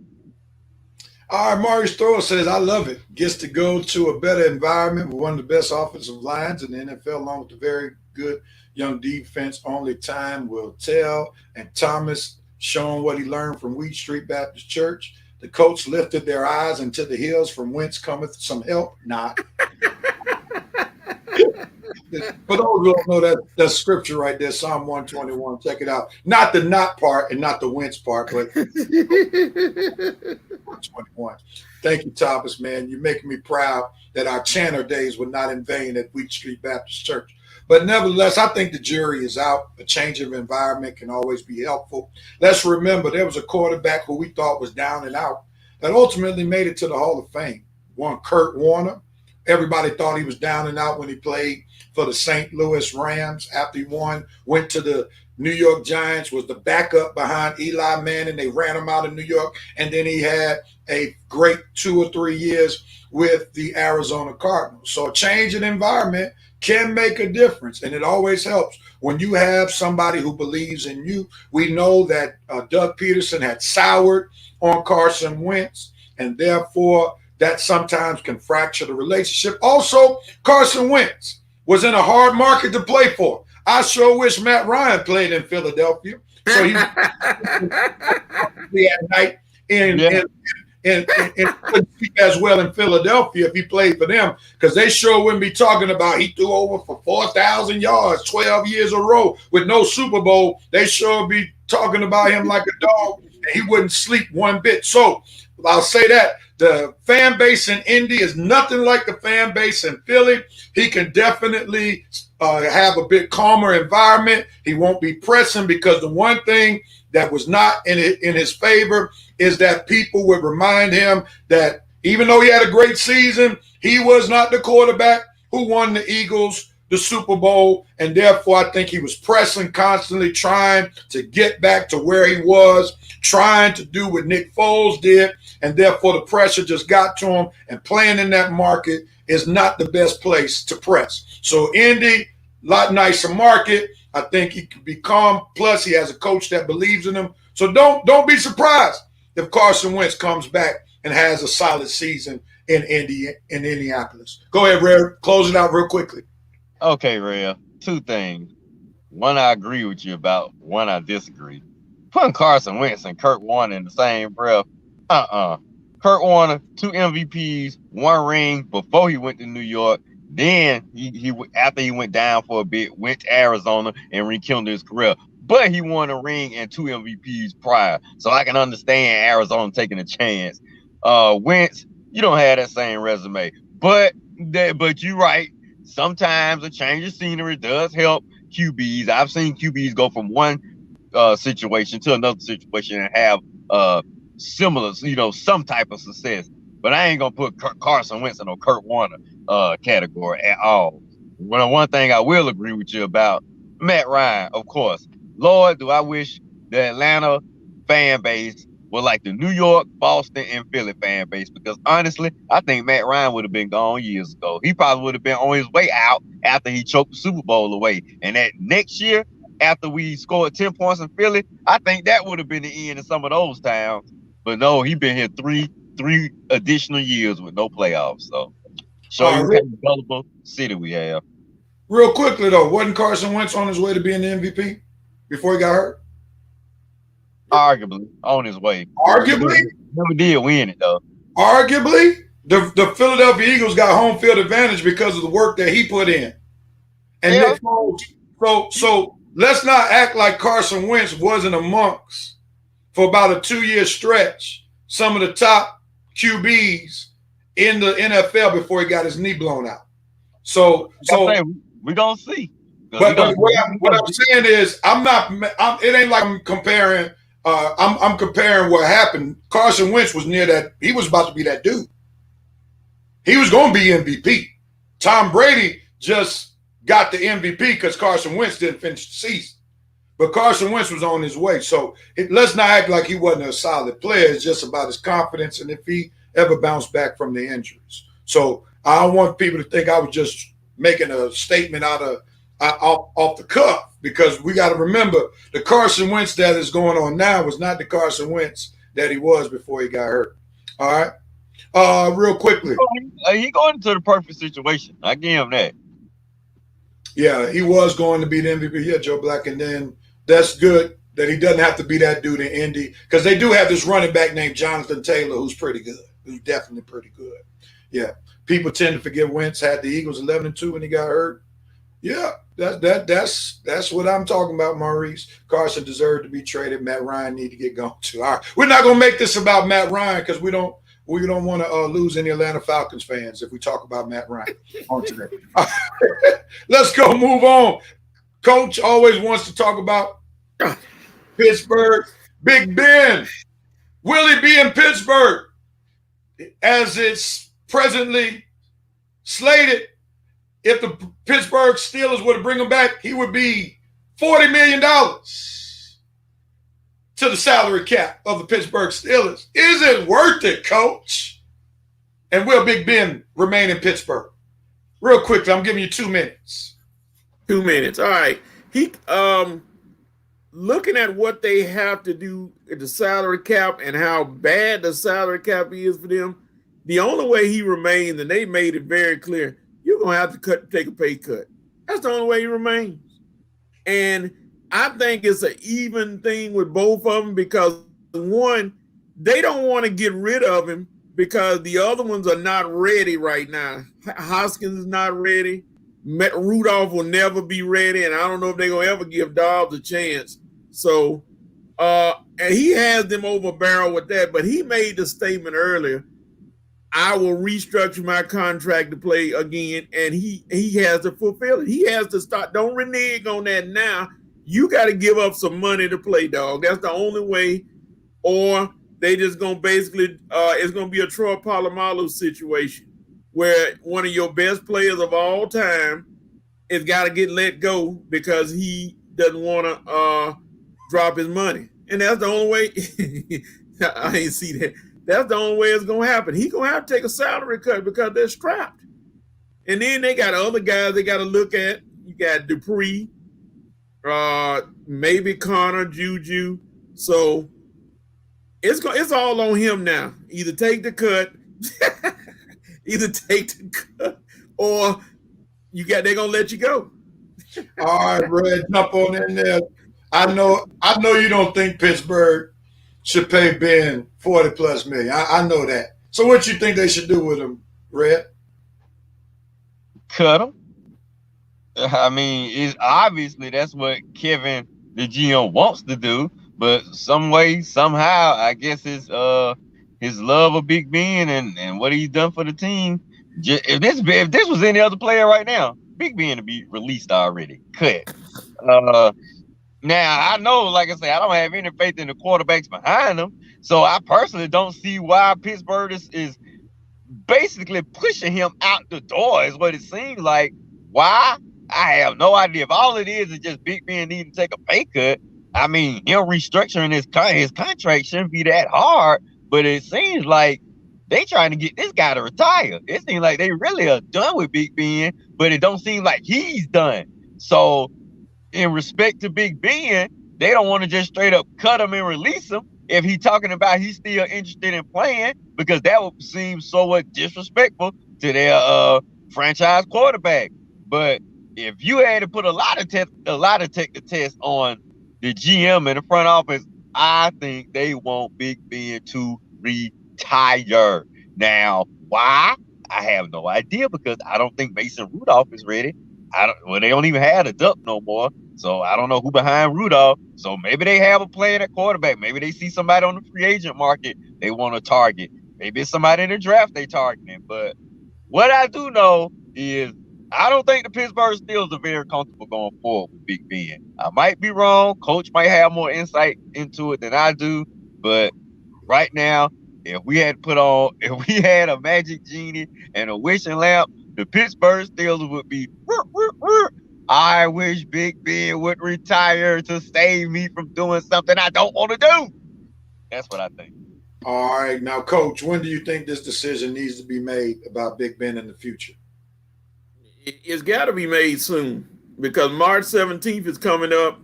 All right, Maurice Thrower says, I love it. Gets to go to a better environment with one of the best offensive lines in the NFL, along with the very good young defense. Only time will tell. And Thomas showing what he learned from Wheat Street Baptist Church. The coach lifted their eyes into the hills, from whence cometh some help. Not. For those who don't know that scripture right there, Psalm 121, check it out. Not the not part and not the whence part, but 121. Thank you, Thomas, man. You're making me proud that our Chanter days were not in vain at Wheat Street Baptist Church. But nevertheless, I think the jury is out. A change of environment can always be helpful. Let's remember there was a quarterback who we thought was down and out that ultimately made it to the Hall of Fame. One Kurt Warner. Everybody thought he was down and out when he played for the St. Louis Rams. After he went to the New York Giants, was the backup behind Eli Manning. They ran him out of New York, and then he had a great 2 or 3 years with the Arizona Cardinals. So a change in environment can make a difference, and it always helps when you have somebody who believes in you. We know that Doug Peterson had soured on Carson Wentz, and therefore that sometimes can fracture the relationship. Also, Carson Wentz was in a hard market to play for. I sure wish Matt Ryan played in Philadelphia, so he at night and as well in Philadelphia if he played for them, because they sure wouldn't be talking about he threw over for 4,000 yards 12 years in a row with no Super Bowl. They sure be talking about him like a dog, and he wouldn't sleep one bit. So I'll say that the fan base in Indy is nothing like the fan base in Philly. He can definitely have a bit calmer environment. He won't be pressing, because the one thing that was not in his favor is that people would remind him that even though he had a great season, he was not the quarterback who won the Eagles the Super Bowl, and therefore I think he was pressing constantly, trying to get back to where he was, trying to do what Nick Foles did, and therefore the pressure just got to him, and playing in that market is not the best place to press. So Indy, a lot nicer market. I think he can be calm. Plus, he has a coach that believes in him. So don't be surprised if Carson Wentz comes back and has a solid season in Indianapolis. Go ahead, Ray. Close it out real quickly. Okay, Ray. 2 things. One I agree with you about. One I disagree. Putting Carson Wentz and Kurt Warner in the same breath. Kurt Warner, 2 MVPs, 1 ring before he went to New York. Then he after he went down for a bit, went to Arizona and rekindled his career. But he won a ring and 2 MVPs prior. So I can understand Arizona taking a chance. Wentz, you don't have that same resume. But you're right. Sometimes a change of scenery does help QBs. I've seen QBs go from one situation to another situation and have similar, some type of success. But I ain't gonna put Carson Wentz in a Kurt Warner category at all. One thing I will agree with you about, Matt Ryan, of course. Lord, do I wish the Atlanta fan base with like the New York, Boston, and Philly fan base. Because honestly, I think Matt Ryan would have been gone years ago. He probably would have been on his way out after he choked the Super Bowl away. And that next year, after we scored 10 points in Philly, I think that would have been the end of some of those towns. But no, he been here three additional years with no playoffs. So show you what kind of gullible city we have. Real quickly though, wasn't Carson Wentz on his way to being the MVP before he got hurt? Arguably on his way. Arguably, never did win it though. Arguably, the Philadelphia Eagles got home field advantage because of the work that he put in. And Yeah. so let's not act like Carson Wentz wasn't amongst for about a 2-year stretch some of the top QBs in the NFL before he got his knee blown out. So we're gonna see. But what I'm saying is, it ain't like I'm comparing. I'm comparing what happened. Carson Wentz was near that. He was about to be that dude. He was going to be MVP. Tom Brady just got the MVP because Carson Wentz didn't finish the season. But Carson Wentz was on his way. So let's not act like he wasn't a solid player. It's just about his confidence and if he ever bounced back from the injuries. So I don't want people to think I was just making a statement out of off the cuff, because we got to remember the Carson Wentz that is going on now was not the Carson Wentz that he was before he got hurt. All right. Real quickly. He going into the perfect situation. I give him that. Yeah, he was going to be the MVP. Yeah, Joe Black. And then that's good that he doesn't have to be that dude in Indy, because they do have this running back named Jonathan Taylor who's pretty good. Who's definitely pretty good. Yeah. People tend to forget Wentz had the Eagles 11-2 when he got hurt. Yeah, that's what I'm talking about, Maurice. Carson deserved to be traded. Matt Ryan need to get gone too. All right, we're not gonna make this about Matt Ryan because we don't want to lose any Atlanta Falcons fans if we talk about Matt Ryan on today. Let's go, move on. Coach always wants to talk about Pittsburgh. Big Ben, will he be in Pittsburgh as it's presently slated? If the Pittsburgh Steelers were to bring him back, he would be $40 million to the salary cap of the Pittsburgh Steelers. Is it worth it, Coach? And will Big Ben remain in Pittsburgh? Real quickly, I'm giving you 2 minutes. 2 minutes. All right. He looking at what they have to do at the salary cap and how bad the salary cap is for them, the only way he remains, and they made it very clear, you're going to have to take a pay cut. That's the only way he remains. And I think it's an even thing with both of them because, one, they don't want to get rid of him because the other ones are not ready right now. Hoskins is not ready. Rudolph will never be ready, and I don't know if they're going to ever give Dobbs a chance. So, and he has them over barrel with that, but he made the statement earlier, I will restructure my contract to play again, and he has to fulfill it. He has to start. Don't renege on that now. You got to give up some money to play, dog. That's the only way. Or they just going to basically, it's going to be a Troy Polamalu situation where one of your best players of all time has got to get let go because he doesn't want to drop his money. And that's the only way. I ain't see that. That's the only way it's going to happen. He's going to have to take a salary cut because they're strapped. And then they got other guys they got to look at. You got Dupree, maybe Connor, Juju. So it's all on him now. Either take the cut, or they're going to let you go. All right, Red, jump on in there. I know you don't think Pittsburgh should pay Ben $40+ million. I know that. So what you think they should do with him, Red? Cut him. I mean, it's obviously that's what Kevin, the GM, wants to do. But some way, somehow, I guess his love of Big Ben and what he's done for the team. If this was any other player right now, Big Ben would be released already. Cut. Now, I know, like I say, I don't have any faith in the quarterbacks behind them. So I personally don't see why Pittsburgh is basically pushing him out the door is what it seems like. Why? I have no idea. If all it is just Big Ben needing to take a pay cut, I mean, him restructuring his contract shouldn't be that hard, but it seems like they trying to get this guy to retire. It seems like they really are done with Big Ben, but it don't seem like he's done. So, in respect to Big Ben, they don't want to just straight up cut him and release him if he's talking about he's still interested in playing, because that would seem somewhat disrespectful to their franchise quarterback. But if you had to put a lot of take the test on the GM and the front office, I think they want Big Ben to retire. Now, why? I have no idea, because I don't think Mason Rudolph is ready. They don't even have a Duck no more. So I don't know who behind Rudolph. So maybe they have a player at quarterback. Maybe they see somebody on the free agent market they want to target. Maybe it's somebody in the draft they targeting. But what I do know is I don't think the Pittsburgh Steelers are very comfortable going forward with Big Ben. I might be wrong. Coach might have more insight into it than I do. But right now, if we had a magic genie and a wishing lamp, the Pittsburgh Steelers would be, I wish Big Ben would retire to save me from doing something I don't want to do. That's what I think. All right. Now, Coach, when do you think this decision needs to be made about Big Ben in the future? It's got to be made soon, because March 17th is coming up,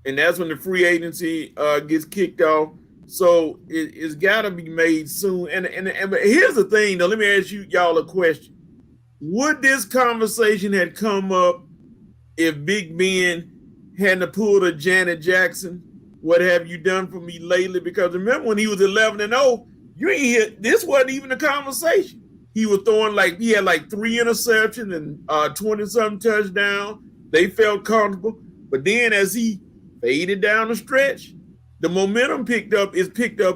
and that's when the free agency gets kicked off. So it's got to be made soon. And here's the thing, though. Let me ask y'all a question. Would this conversation have come up if Big Ben hadn't pulled a Janet Jackson? What have you done for me lately? Because remember when he was 11-0, you ain't hear, this wasn't even a conversation. He was throwing he had 3 interceptions and 20-something touchdowns. They felt comfortable. But then as he faded down the stretch, the momentum picked up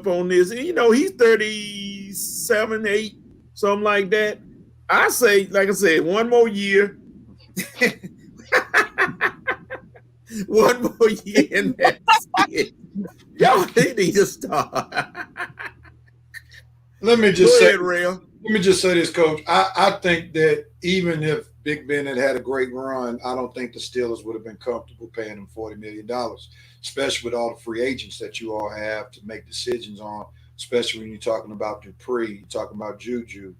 on this. And, he's 37, 8, something like that. I say, like I said, one more year. One more year and that's it. Y'all need to start. Let me just say this, Coach. I think that even if Big Ben had a great run, I don't think the Steelers would have been comfortable paying him $40 million, especially with all the free agents that you all have to make decisions on, especially when you're talking about Dupree, you're talking about Juju,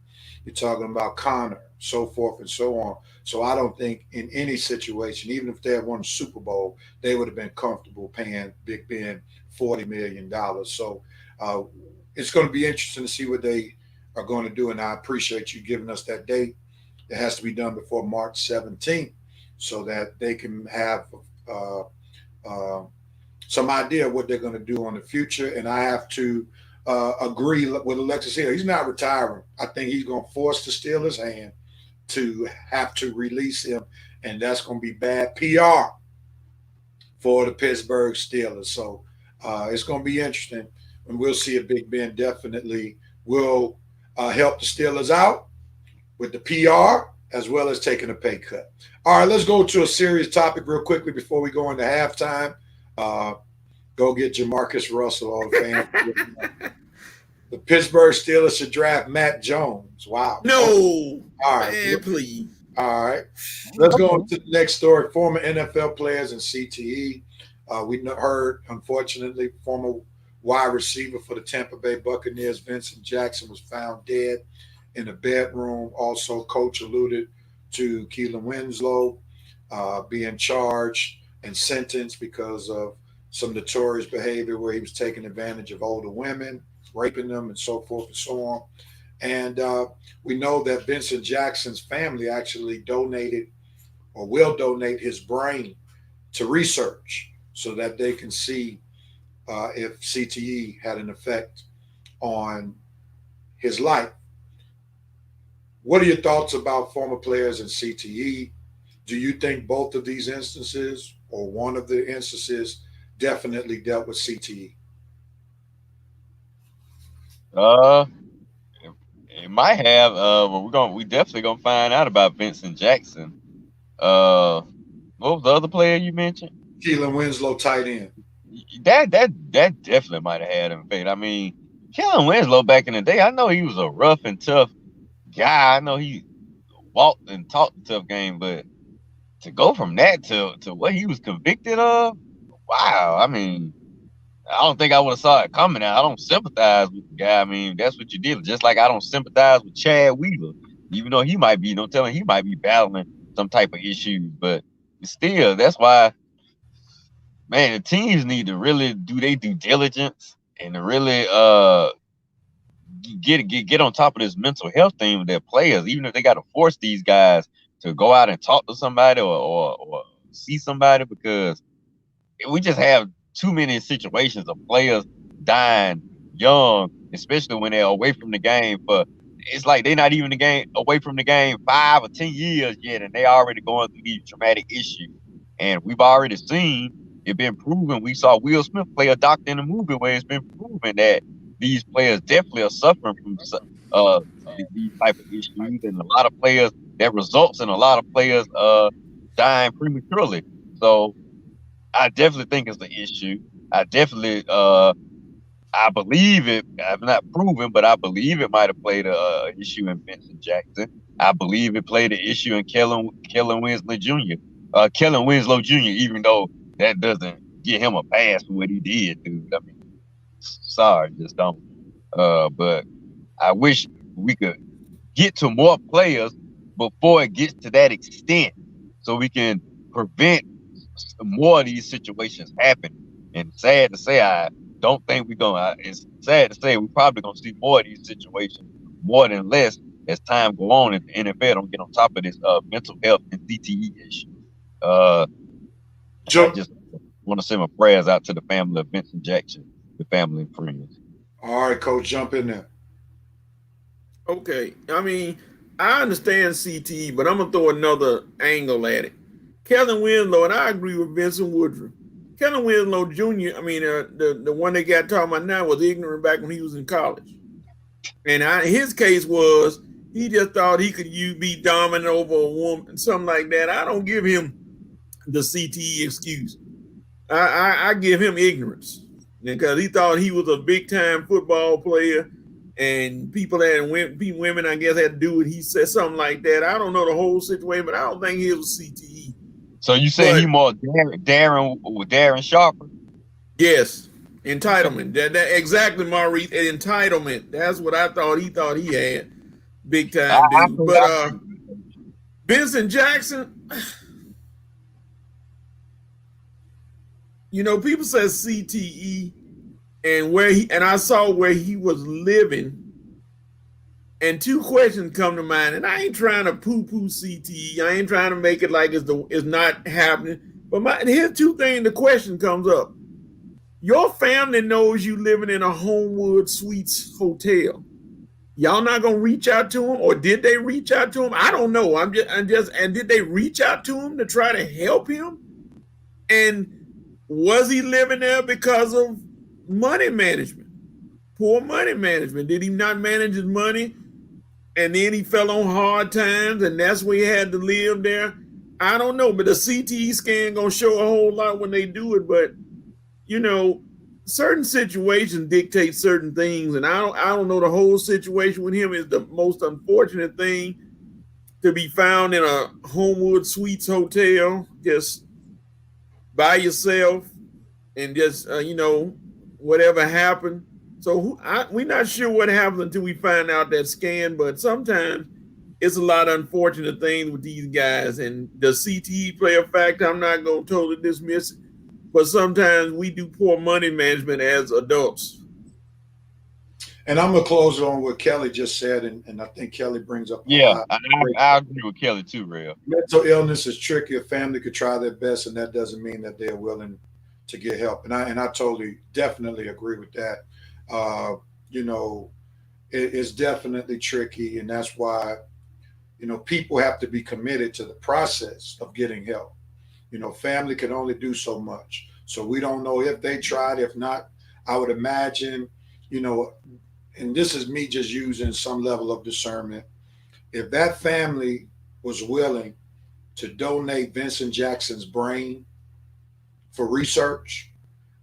you're talking about Connor, so forth and so on. So I don't think in any situation, even if they had won a Super Bowl, they would have been comfortable paying Big Ben $40 million. So it's going to be interesting to see what they are going to do. And I appreciate you giving us that date. It has to be done before March 17th so that they can have some idea of what they're going to do on the future. And I have to agree with Alexis here. He's not retiring. I think he's going to force the Steelers' hand to have to release him, and that's going to be bad PR for the Pittsburgh Steelers. So it's going to be interesting, and we'll see if Big Ben definitely will help the Steelers out with the PR as well as taking a pay cut. All right, let's go to a serious topic real quickly before we go into halftime. Go get Jamarcus Russell, all the fans. The Pittsburgh Steelers should draft Matt Jones. Wow. No. All right. Man, please. All right. Let's go on to the next story. Former NFL players and CTE. We heard, unfortunately, former wide receiver for the Tampa Bay Buccaneers, Vincent Jackson, was found dead in a bedroom. Also, coach alluded to Kellen Winslow being charged and sentenced because of some notorious behavior where he was taking advantage of older women, raping them, and so forth and so on. And we know that Vincent Jackson's family actually donated or will donate his brain to research so that they can see if CTE had an effect on his life. What are your thoughts about former players and CTE? Do you think both of these instances or one of the instances definitely dealt with CTE? It might have. But we definitely gonna find out about Vincent Jackson. What was the other player you mentioned? Kellen Winslow, tight end. That definitely might have had him fade. I mean, Kellen Winslow back in the day, I know he was a rough and tough guy. I know he walked and talked a tough game, but to go from that to what he was convicted of, wow. I mean, I don't think I would have saw it coming out. I don't sympathize with the guy. I mean, that's what you did. Just like I don't sympathize with Chad Wheeler, even though he might be, don't tell him he might be battling some type of issues. But still, that's why, man, the teams need to really do their due diligence and to really get on top of this mental health thing with their players, even if they got to force these guys to go out and talk to somebody or see somebody, because we just have too many situations of players dying young, especially when they're away from the game. But it's like they're not even away from the game 5 or 10 years yet, and they already going through these traumatic issues. And we've already seen it been proven. We saw Will Smith play a doctor in a movie where it's been proven that these players definitely are suffering from these type of issues, and a lot of players, that results in a lot of players dying prematurely. So I definitely think it's the issue. I definitely, I believe it. I'm not proven, but I believe it might have played a issue in Vincent Jackson. I believe it played an issue in Kellen Winslow Jr. Kellen Winslow Jr. Even though that doesn't get him a pass for what he did, dude. I mean, sorry, just don't. But I wish we could get to more players before it gets to that extent, so we can prevent more of these situations happen. And sad to say, I don't think we're gonna. It's sad to say we're probably gonna see more of these situations, more than less, as time go on. If the NFL don't get on top of this mental health and CTE issue. I just want to send my prayers out to the family of Vincent Jackson, the family and friends. All right, Coach, jump in there. Okay, I mean, I understand CTE, but I'm gonna throw another angle at it. Kellen Winslow, and I agree with Vincent Woodruff. Kellen Winslow Jr., I mean, the one they got talking about now was ignorant back when he was in college. And his case was he just thought he could be dominant over a woman, something like that. I don't give him the CTE excuse. I give him ignorance, because he thought he was a big-time football player, and people women, I guess, had to do it. He said something like that. I don't know the whole situation, but I don't think he was CTE. So you say he more Darren Sharper? Yes, entitlement. That exactly, Maurice. Entitlement. That's what I thought. He thought he had big time. Dude. But Vincent Jackson, you know, people say CTE, and I saw where he was living. And two questions come to mind, and I ain't trying to poo-poo CTE. I ain't trying to make it like it's not happening. But here's two things. The question comes up: your family knows you living in a Homewood Suites hotel. Y'all not gonna reach out to him, or did they reach out to him? I don't know. And did they reach out to him to try to help him? And was he living there because of money management, poor money management? Did he not manage his money? And then he fell on hard times, and that's where he had to live there. I don't know, but the CTE scan gonna show a whole lot when they do it. But you know, certain situations dictate certain things, and I don't know. The whole situation with him is the most unfortunate thing to be found in a Homewood Suites hotel, just by yourself, and just you know, whatever happened. So we're not sure what happens until we find out that scan, but sometimes it's a lot of unfortunate things with these guys. And the CTE play a factor. I'm not going to totally dismiss it, but sometimes we do poor money management as adults. And I'm going to close on what Kelly just said, and I think Kelly brings up I agree with Kelly too, Real. Mental illness is tricky. A family could try their best, and that doesn't mean that they're willing to get help. And I totally, definitely agree with that. You know, it's definitely tricky, and that's why, you know, people have to be committed to the process of getting help. You know, family can only do so much. So we don't know if they tried. If not, I would imagine, you know, and this is me just using some level of discernment, if that family was willing to donate Vincent Jackson's brain for research,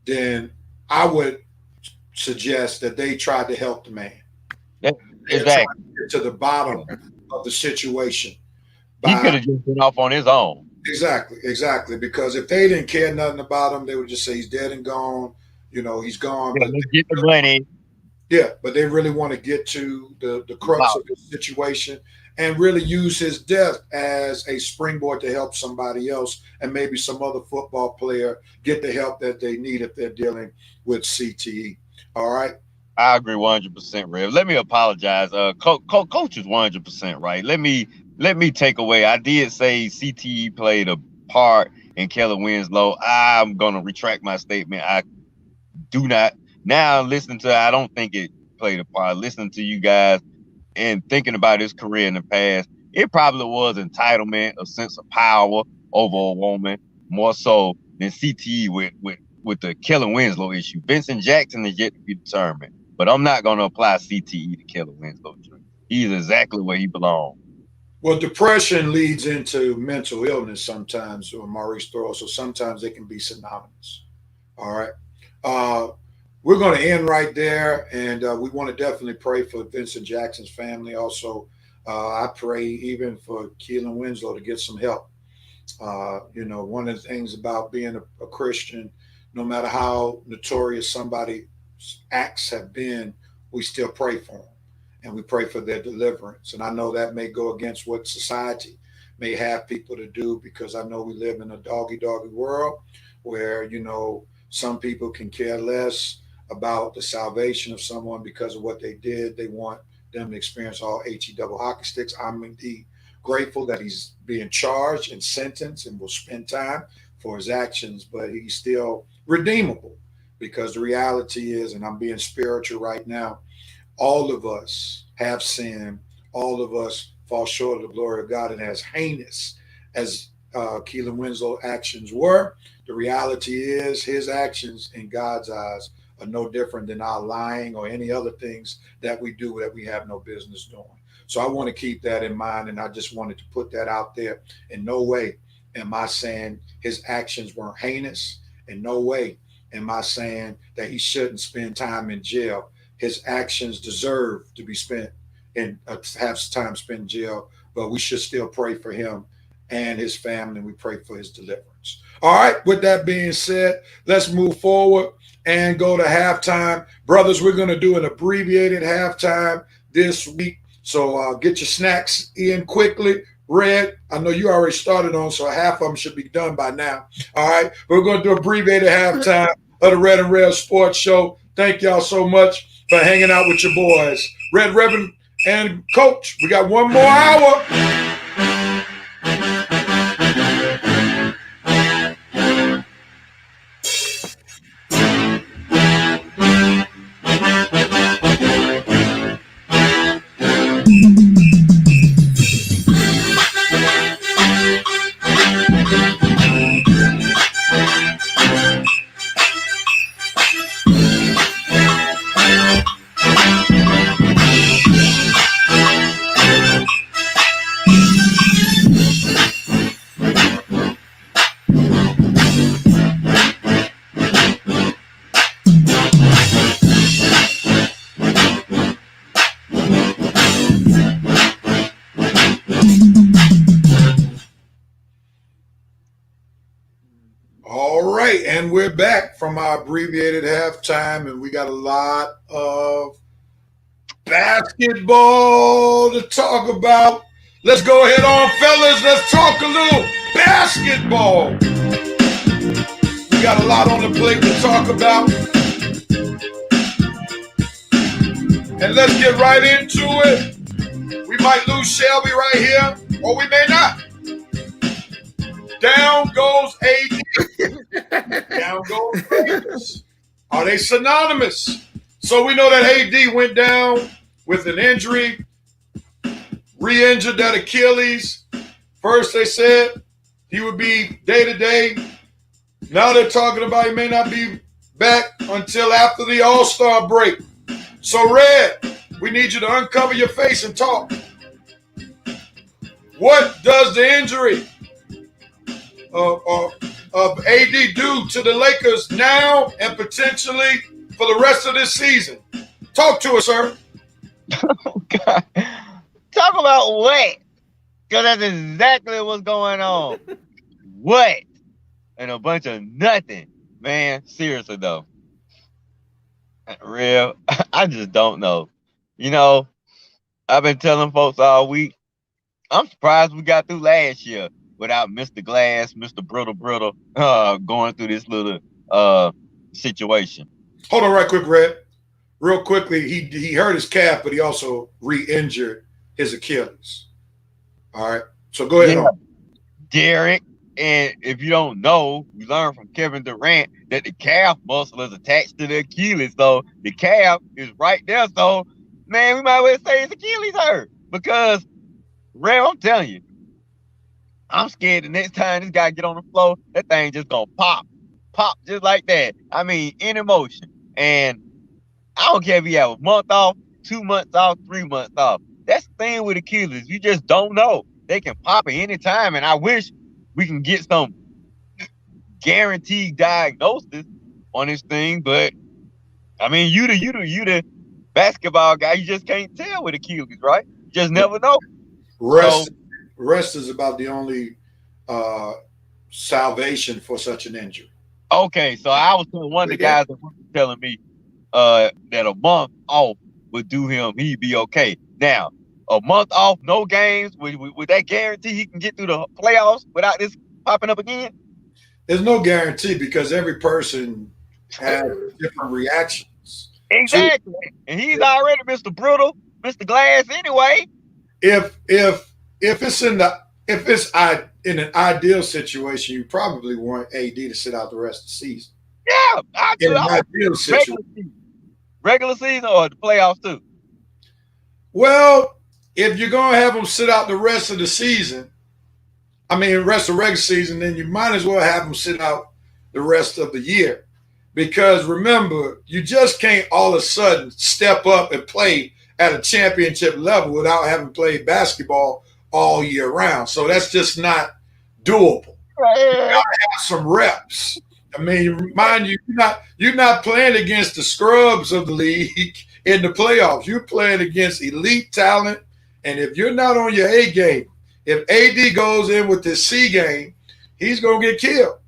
then I would suggest that they tried to help the man. Exactly. To the bottom of the situation. He could have just been off on his own. Exactly. Because if they didn't care nothing about him, they would just say he's dead and gone. He's gone. Yeah, let's get the money. Yeah, but they really want to get to the crux of his situation and really use his death as a springboard to help somebody else and maybe some other football player get the help that they need if they're dealing with CTE. All right. I agree 100%, Rev. Let me apologize. Coach is 100% right. Let me take away. I did say CTE played a part in Kellen Winslow. I'm gonna retract my statement. I do not. Now listening to, I don't think it played a part. Listening to you guys and thinking about his career in the past, it probably was entitlement, a sense of power over a woman, more so than CTE with the Kellen Winslow issue. Vincent Jackson is yet to be determined, but I'm not going to apply CTE to Kellen Winslow Jr. He's exactly where he belongs. Well, depression leads into mental illness sometimes, or Maurice Thorough, so sometimes they can be synonymous. All right. We're going to end right there, and we want to definitely pray for Vincent Jackson's family. Also, I pray even for Kellen Winslow to get some help. One of the things about being a Christian, no matter how notorious somebody's acts have been, we still pray for them, and we pray for their deliverance. And I know that may go against what society may have people to do, because I know we live in a doggy world where, some people can care less about the salvation of someone because of what they did. They want them to experience all HE double hockey sticks. I'm indeed grateful that he's being charged and sentenced and will spend time for his actions, but he's still redeemable, because the reality is, and I'm being spiritual right now, all of us have sinned. All of us fall short of the glory of God. And as heinous as Kellen Winslow's actions were, the reality is his actions in God's eyes are no different than our lying or any other things that we do that we have no business doing. So I want to keep that in mind, and I just wanted to put that out there. In no way am I saying his actions weren't heinous. In no way am I saying that he shouldn't spend time in jail. His actions deserve to be spent and have time spent in jail, but we should still pray for him and his family, and we pray for his deliverance. All right, with that being said, let's move forward and go to halftime. Brothers, we're going to do an abbreviated halftime this week, so get your snacks in quickly. Red, I know you already started on, so half of them should be done by now. All right, we're going to do abbreviated halftime of the Red and Red Sports Show. Thank y'all so much for hanging out with your boys. Red, Reverend, and Coach, we got one more hour. And we're back from our abbreviated halftime, and we got a lot of basketball to talk about. Let's go ahead on, fellas. Let's talk a little basketball. We got a lot on the plate to talk about. And let's get right into it. We might lose Shelby right here, or we may not. Down goes AD. Down goes Vegas. Are they synonymous? So we know that AD went down with an injury, re-injured that Achilles. First they said he would be day-to-day. Now they're talking about he may not be back until after the All-Star break. So Red, we need you to uncover your face and talk. What does the injury of AD do to the Lakers now and potentially for the rest of this season? Talk to us, sir. Oh, God. Talk about what? Because that's exactly what's going on. what and a bunch of nothing, man. Seriously though, real. I just don't know. You know, I've been telling folks all week. I'm surprised we got through last year without Mr. Glass, Mr. Brittle, going through this little situation. Hold on, right quick, Red. Real quickly, he hurt his calf, but he also re-injured his Achilles. All right, so go ahead. Yeah. Derek, and if you don't know, we learned from Kevin Durant that the calf muscle is attached to the Achilles, so the calf is right there. So, man, we might well say his Achilles hurt because, Ray, I'm telling you, I'm scared the next time this guy get on the floor, that thing just gonna pop just like that. I mean, in emotion. And I don't care if he have a month off, 2 months off, 3 months off. That's the thing with Achilles. You just don't know. They can pop at any time, and I wish we can get some guaranteed diagnosis on this thing. But I mean, you the basketball guy, you just can't tell with Achilles, right? You just never know. Rest is about the only salvation for such an injury. Okay, so I was one of the guys that was telling me that a month off would do him. He'd be okay. Now, a month off, no games, would that guarantee he can get through the playoffs without this popping up again? There's no guarantee because every person has different reactions. Exactly. And he's already Mr. Brittle, Mr. Glass anyway. If it's in an ideal situation, you probably want AD to sit out the rest of the season. Yeah, in an ideal situation. Regular season or the playoffs too? Well, if you're going to have him sit out the rest of the season, rest of the regular season, then you might as well have him sit out the rest of the year. Because remember, you just can't all of a sudden step up and play at a championship level without having played basketball all year round. So that's just not doable. You gotta have some reps. I mean, mind you, you're not playing against the scrubs of the league in the playoffs. You're playing against elite talent. And if you're not on your A game, if AD goes in with this C game, he's going to get killed.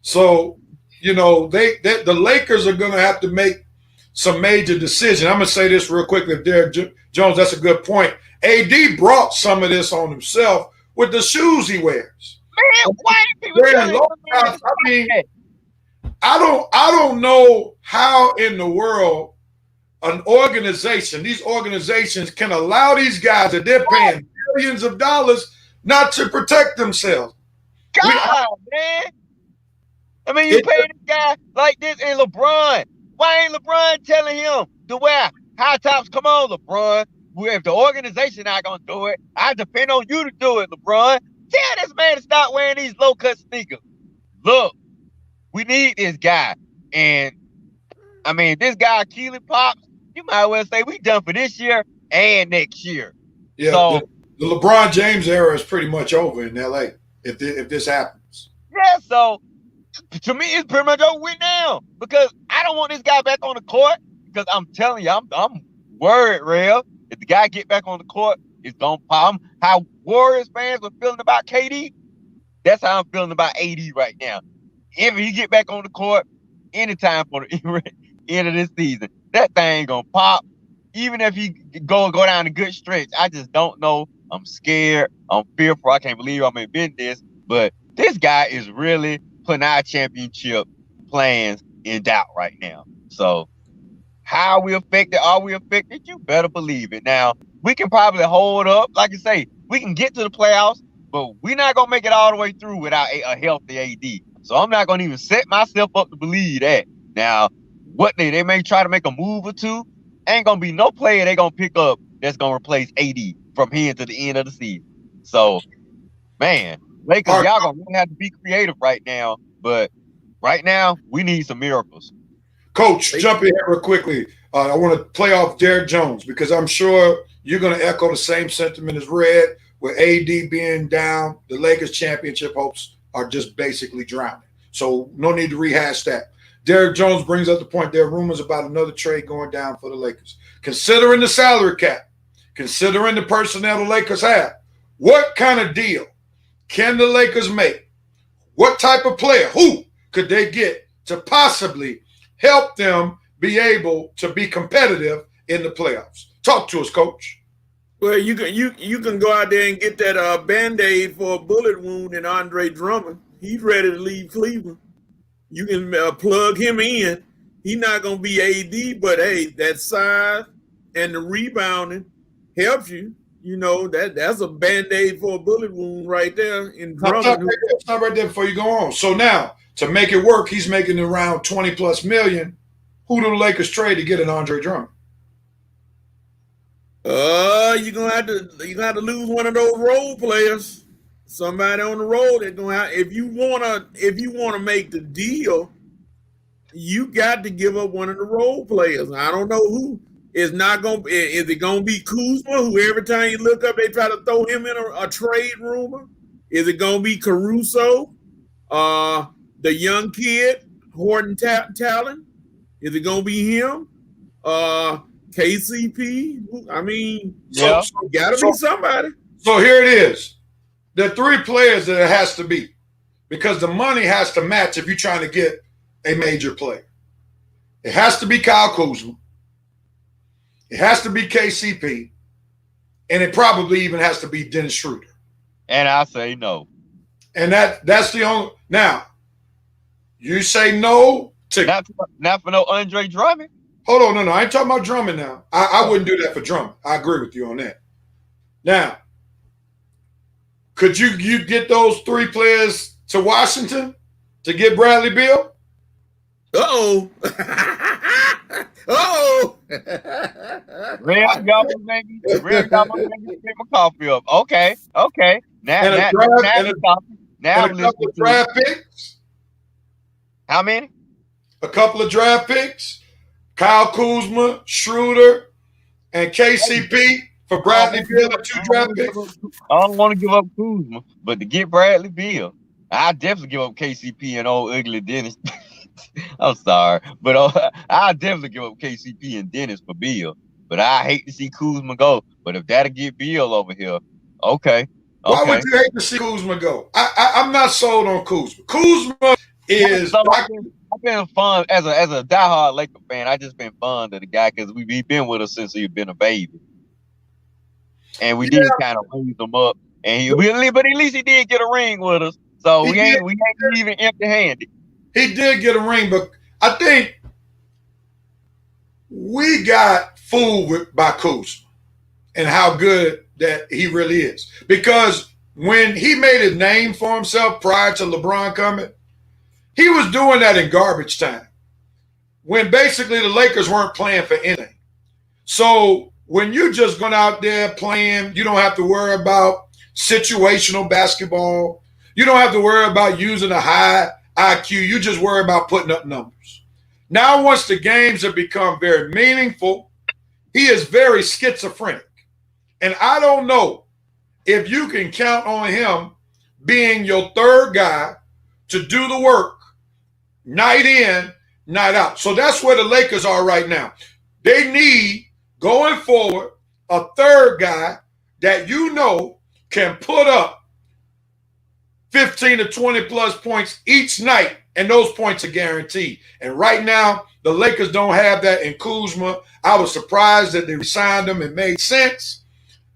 So, the Lakers are going to have to make some major decisions. I'm going to say this real quickly. If Derek Jones, that's a good point. AD brought some of this on himself with the shoes he wears. Man, why I don't know how in the world these organizations can allow these guys that they're paying billions of dollars not to protect themselves. God, man. I mean, you pay this guy like this and LeBron. Why ain't LeBron telling him to wear high tops? Come on, LeBron. If the organization not going to do it, I depend on you to do it, LeBron. Tell this man to stop wearing these low-cut sneakers. Look, we need this guy. And, this guy, Achilles pops, you might well say we done for this year and next year. Yeah, so the LeBron James era is pretty much over in L.A. if this happens. Yeah, so to me, it's pretty much over with now because I don't want this guy back on the court because I'm telling you, I'm worried, real. If the guy get back on the court, it's going to pop. How Warriors fans were feeling about KD, that's how I'm feeling about AD right now. If he get back on the court anytime for the end of this season, that thing going to pop. Even if he go down a good stretch, I just don't know. I'm scared. I'm fearful. I can't believe I'm admitting this. But this guy is really putting our championship plans in doubt right now. So how are we affected? Are we affected? You better believe it. Now, we can probably hold up. Like I say, we can get to the playoffs, but we're not going to make it all the way through without a healthy AD. So I'm not going to even set myself up to believe that. Now, what they may try to make a move or two, ain't going to be no player they're going to pick up that's going to replace AD from here to the end of the season. So, man, Lakers, y'all going to really have to be creative right now. But right now, we need some miracles. Coach, jump in here real quickly. I want to play off Derek Jones because I'm sure you're going to echo the same sentiment as Red. With AD being down, the Lakers championship hopes are just basically drowning. So no need to rehash that. Derek Jones brings up the point there are rumors about another trade going down for the Lakers. Considering the salary cap, considering the personnel the Lakers have, what kind of deal can the Lakers make? What type of player? Who could they get to possibly help them be able to be competitive in the playoffs? Talk to us, Coach. Well, you can go out there and get that Band-Aid for a bullet wound in Andre Drummond. He's ready to leave Cleveland. You can plug him in. He's not going to be AD, but hey, that size and the rebounding helps you. You know, that's a Band-Aid for a bullet wound right there in Drummond. Stop right there before you go on. So now, to make it work, he's making around 20 plus million. Who do the Lakers trade to get an Andre Drummond? You're gonna have to lose one of those role players. Somebody on the road that's gonna have, if you wanna make the deal, you got to give up one of the role players. I don't know who. Is it gonna be Kuzma, who every time you look up they try to throw him in a trade rumor? Is it gonna be Caruso? The young kid, Horton Talon? Is it gonna be him? KCP? I mean, Yeah. Gotta be somebody. So here it is. The three players that it has to be, because the money has to match if you're trying to get a major player. It has to be Kyle Kuzma. It has to be KCP. And it probably even has to be Dennis Schroeder. And I say no. And that's the only. Now, you say no to. Not for no Andre Drummond. Hold on, no. I ain't talking about Drummond now. I wouldn't do that for Drummond. I agree with you on that. Now, could you get those three players to Washington to get Bradley Beal? Uh-oh. Uh-oh. Real y'all make me pick my coffee up. Okay. Now And a I'm couple of draft picks. How many? A couple of draft picks. Kyle Kuzma, Schroeder, and KCP for Bradley Beal and 2 draft picks. I don't want to give up Kuzma, but to get Bradley Beal, I definitely give up KCP and old ugly Dennis. I'm sorry, but I definitely give up KCP and Dennis for Beal. But I hate to see Kuzma go. But if that'll get Beal over here, okay. Why would you hate to see Kuzma go? I'm not sold on Kuzma. Kuzma is. I've been fun as a diehard Laker fan. I just been fond of the guy because we've been with us since he's been a baby, and we did kind of raise him up. And but at least he did get a ring with us, so we ain't even empty-handed. He did get a ring, but I think we got fooled by Kuzma and how good that he really is. Because when he made his name for himself prior to LeBron coming, he was doing that in garbage time when basically the Lakers weren't playing for anything. So when you just going out there playing, you don't have to worry about situational basketball. You don't have to worry about using a high IQ. You just worry about putting up numbers. Now, once the games have become very meaningful, he is very schizophrenic. And I don't know if you can count on him being your third guy to do the work night in, night out. So that's where the Lakers are right now. They need, going forward, a third guy that you know can put up 15 to 20 plus points each night, and those points are guaranteed. And right now, the Lakers don't have that in Kuzma. I was surprised that they re-signed him. It made sense.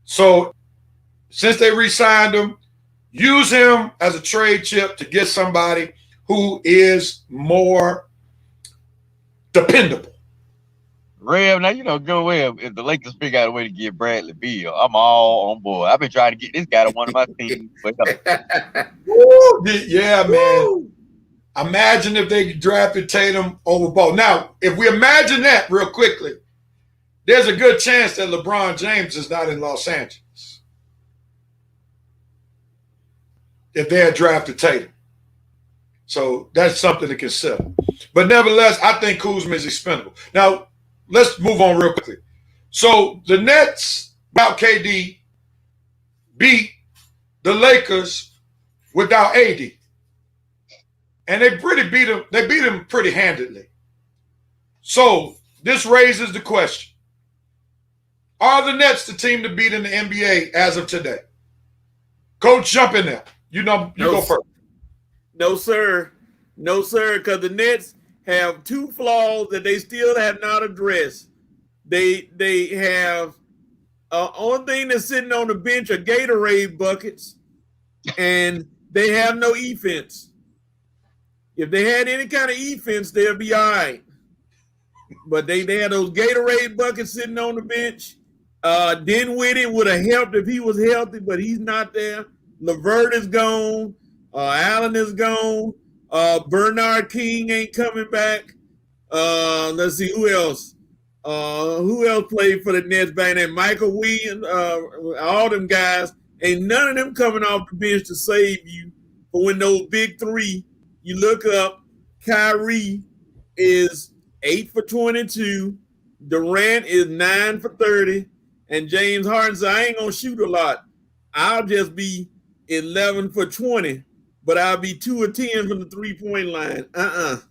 So since they re-signed him, use him as a trade chip to get somebody who is more dependable. Rev, now you know good well if the Lakers figure out a way to get Bradley Beal, I'm all on board. I've been trying to get this guy to one of my teams. Yeah, man. Imagine if they drafted Tatum over Ball. Now, if we imagine that real quickly, there's a good chance that LeBron James is not in Los Angeles if they had drafted Tatum. So that's something to consider. But nevertheless, I think Kuzma is expendable. Now, let's move on real quickly. So the Nets, without KD, beat the Lakers without AD. And they beat them pretty handedly. So this raises the question. Are the Nets the team to beat in the NBA as of today? Coach, jump in there. You go first. No, sir. No, sir, because the Nets have two flaws that they still have not addressed. They have only thing that's sitting on the bench are Gatorade buckets, and they have no offense. If they had any kind of offense, they'll be all right. But they have those Gatorade buckets sitting on the bench. Dinwiddie would have helped if he was healthy, but he's not there. LeVert is gone. Allen is gone. Bernard King ain't coming back. Let's see who else. Who else played for the Nets back then? Michael Williams, all them guys. Ain't none of them coming off the bench to save you. But when those big three, you look up, Kyrie is 8 for 22. Durant is 9 for 30. And James Harden said, I ain't going to shoot a lot. I'll just be 11 for 20. But I'll be 2 or 10 from the three-point line.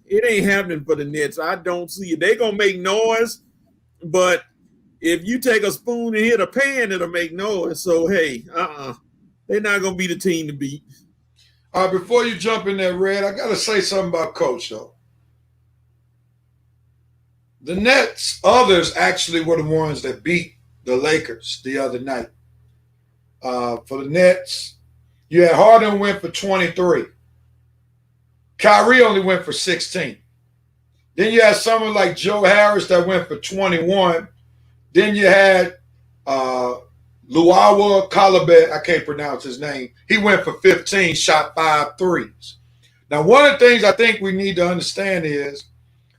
It ain't happening for the Nets. I don't see it. They're going to make noise. But if you take a spoon and hit a pan, it'll make noise. So, hey, they're not going to be the team to beat. All right, before you jump in there, Red, I got to say something about Coach, though. The Nets, others actually were the ones that beat the Lakers the other night. For the Nets, you had Harden went for 23. Kyrie only went for 16. Then you had someone like Joe Harris that went for 21. Then you had Luawa Kalabet, I can't pronounce his name. He went for 15, shot 5 threes. Now, one of the things I think we need to understand is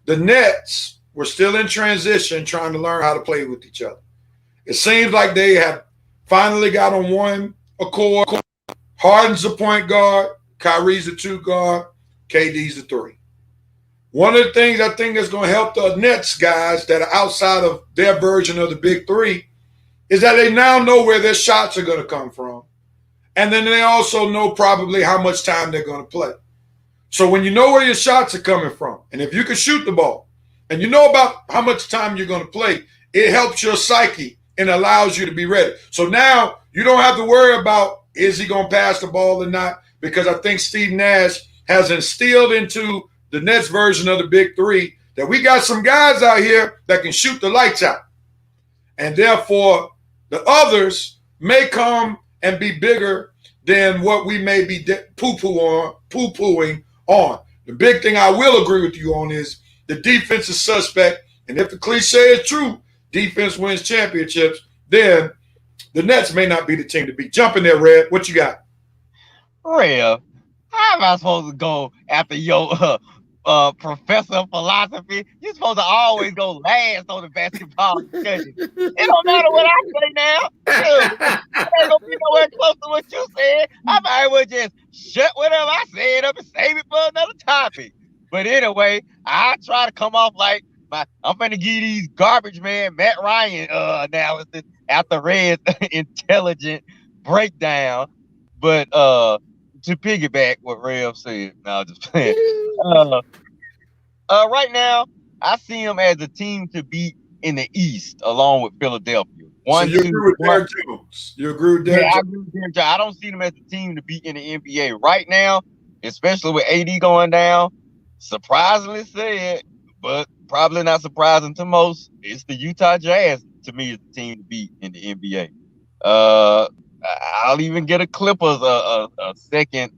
the Nets were still in transition trying to learn how to play with each other. It seems like they have finally got on one accord. Harden's a point guard, Kyrie's a 2 guard, KD's a 3. One of the things I think that's going to help the Nets guys that are outside of their version of the big three is that they now know where their shots are going to come from. And then they also know probably how much time they're going to play. So when you know where your shots are coming from, and if you can shoot the ball, and you know about how much time you're going to play, it helps your psyche and allows you to be ready. So now you don't have to worry about is he going to pass the ball or not, because I think Steve Nash has instilled into the Nets version of the big three that we got some guys out here that can shoot the lights out. And therefore, the others may come and be bigger than what we may be poo-pooing on. The big thing I will agree with you on is the defense is suspect. And if the cliche is true, defense wins championships, then the Nets may not be the team to beat. Jump in there, Red. What you got? Real. How am I supposed to go after your professor of philosophy? You're supposed to always go last on the basketball discussion. It don't matter what I say now. I ain't gonna be nowhere close to what you said. I might as well just shut whatever I said up and save it for another topic. But anyway, I try to come off like I'm finna give these garbage man Matt Ryan analysis after Red's intelligent breakdown. But to piggyback what Rev said, no, I'm just playing. Right now, I see them as a team to beat in the East, along with Philadelphia. So you agree with Derek Jones? You agree with Derek Jones? I agree with Derek Jones. I don't see them as a team to beat in the NBA right now, especially with AD going down. Surprisingly said, but probably not surprising to most, it's the Utah Jazz to me is the team to beat in the NBA. I'll even get a Clippers a second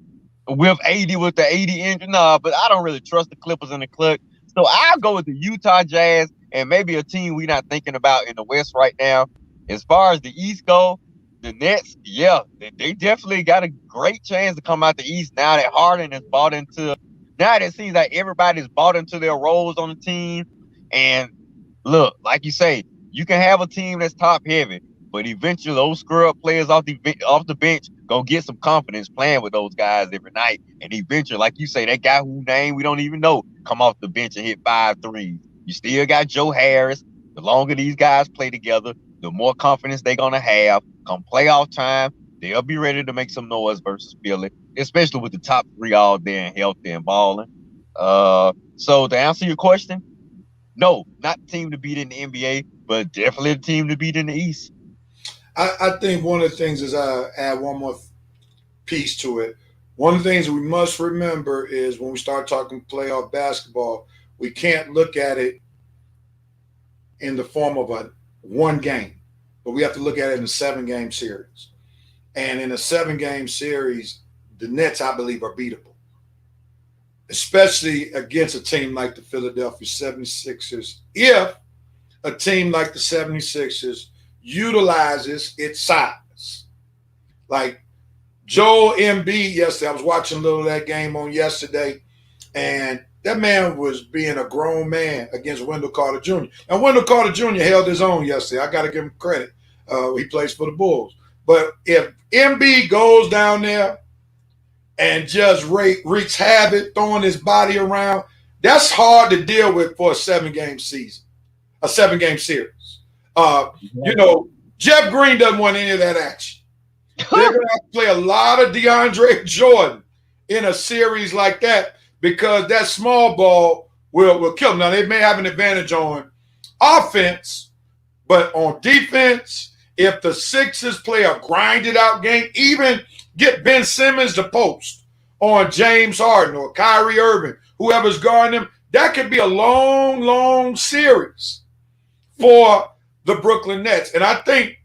with 80 with the 80 injury. No, but I don't really trust the Clippers in the clutch. So I'll go with the Utah Jazz and maybe a team we're not thinking about in the West right now. As far as the East go, the Nets, yeah, they definitely got a great chance to come out the East now that Harden is bought into. Now it seems like everybody's bought into their roles on the team. And look, like you say, you can have a team that's top heavy, but eventually those screw-up players off the bench gonna get some confidence playing with those guys every night. And eventually, like you say, that guy whose name we don't even know come off the bench and hit 5 threes. You still got Joe Harris. The longer these guys play together, the more confidence they're gonna have. Come playoff time, they'll be ready to make some noise versus Philly, especially with the top 3 all there and healthy and balling. So to answer your question, no, not the team to beat in the NBA, but definitely the team to beat in the East. I think one of the things is I add one more piece to it. One of the things we must remember is when we start talking playoff basketball, we can't look at it in the form of a one game, but we have to look at it in a 7-game series. And in a 7-game series, the Nets, I believe, are beatable, especially against a team like the Philadelphia 76ers. If a team like the 76ers utilizes its size, like Joel Embiid yesterday, I was watching a little of that game on yesterday, and that man was being a grown man against Wendell Carter Jr. And Wendell Carter Jr. held his own yesterday. I got to give him credit. He plays for the Bulls. But if Embiid goes down there and just wreaks havoc, throwing his body around, that's hard to deal with for a 7-game season, a 7-game series. You know, Jeff Green doesn't want any of that action. They're going to have to play a lot of DeAndre Jordan in a series like that because that small ball will kill them. Now, they may have an advantage on offense, but on defense, if the Sixers play a grinded-out game, even get Ben Simmons to post on James Harden or Kyrie Irving, whoever's guarding them, that could be a long, long series for the Brooklyn Nets. And I think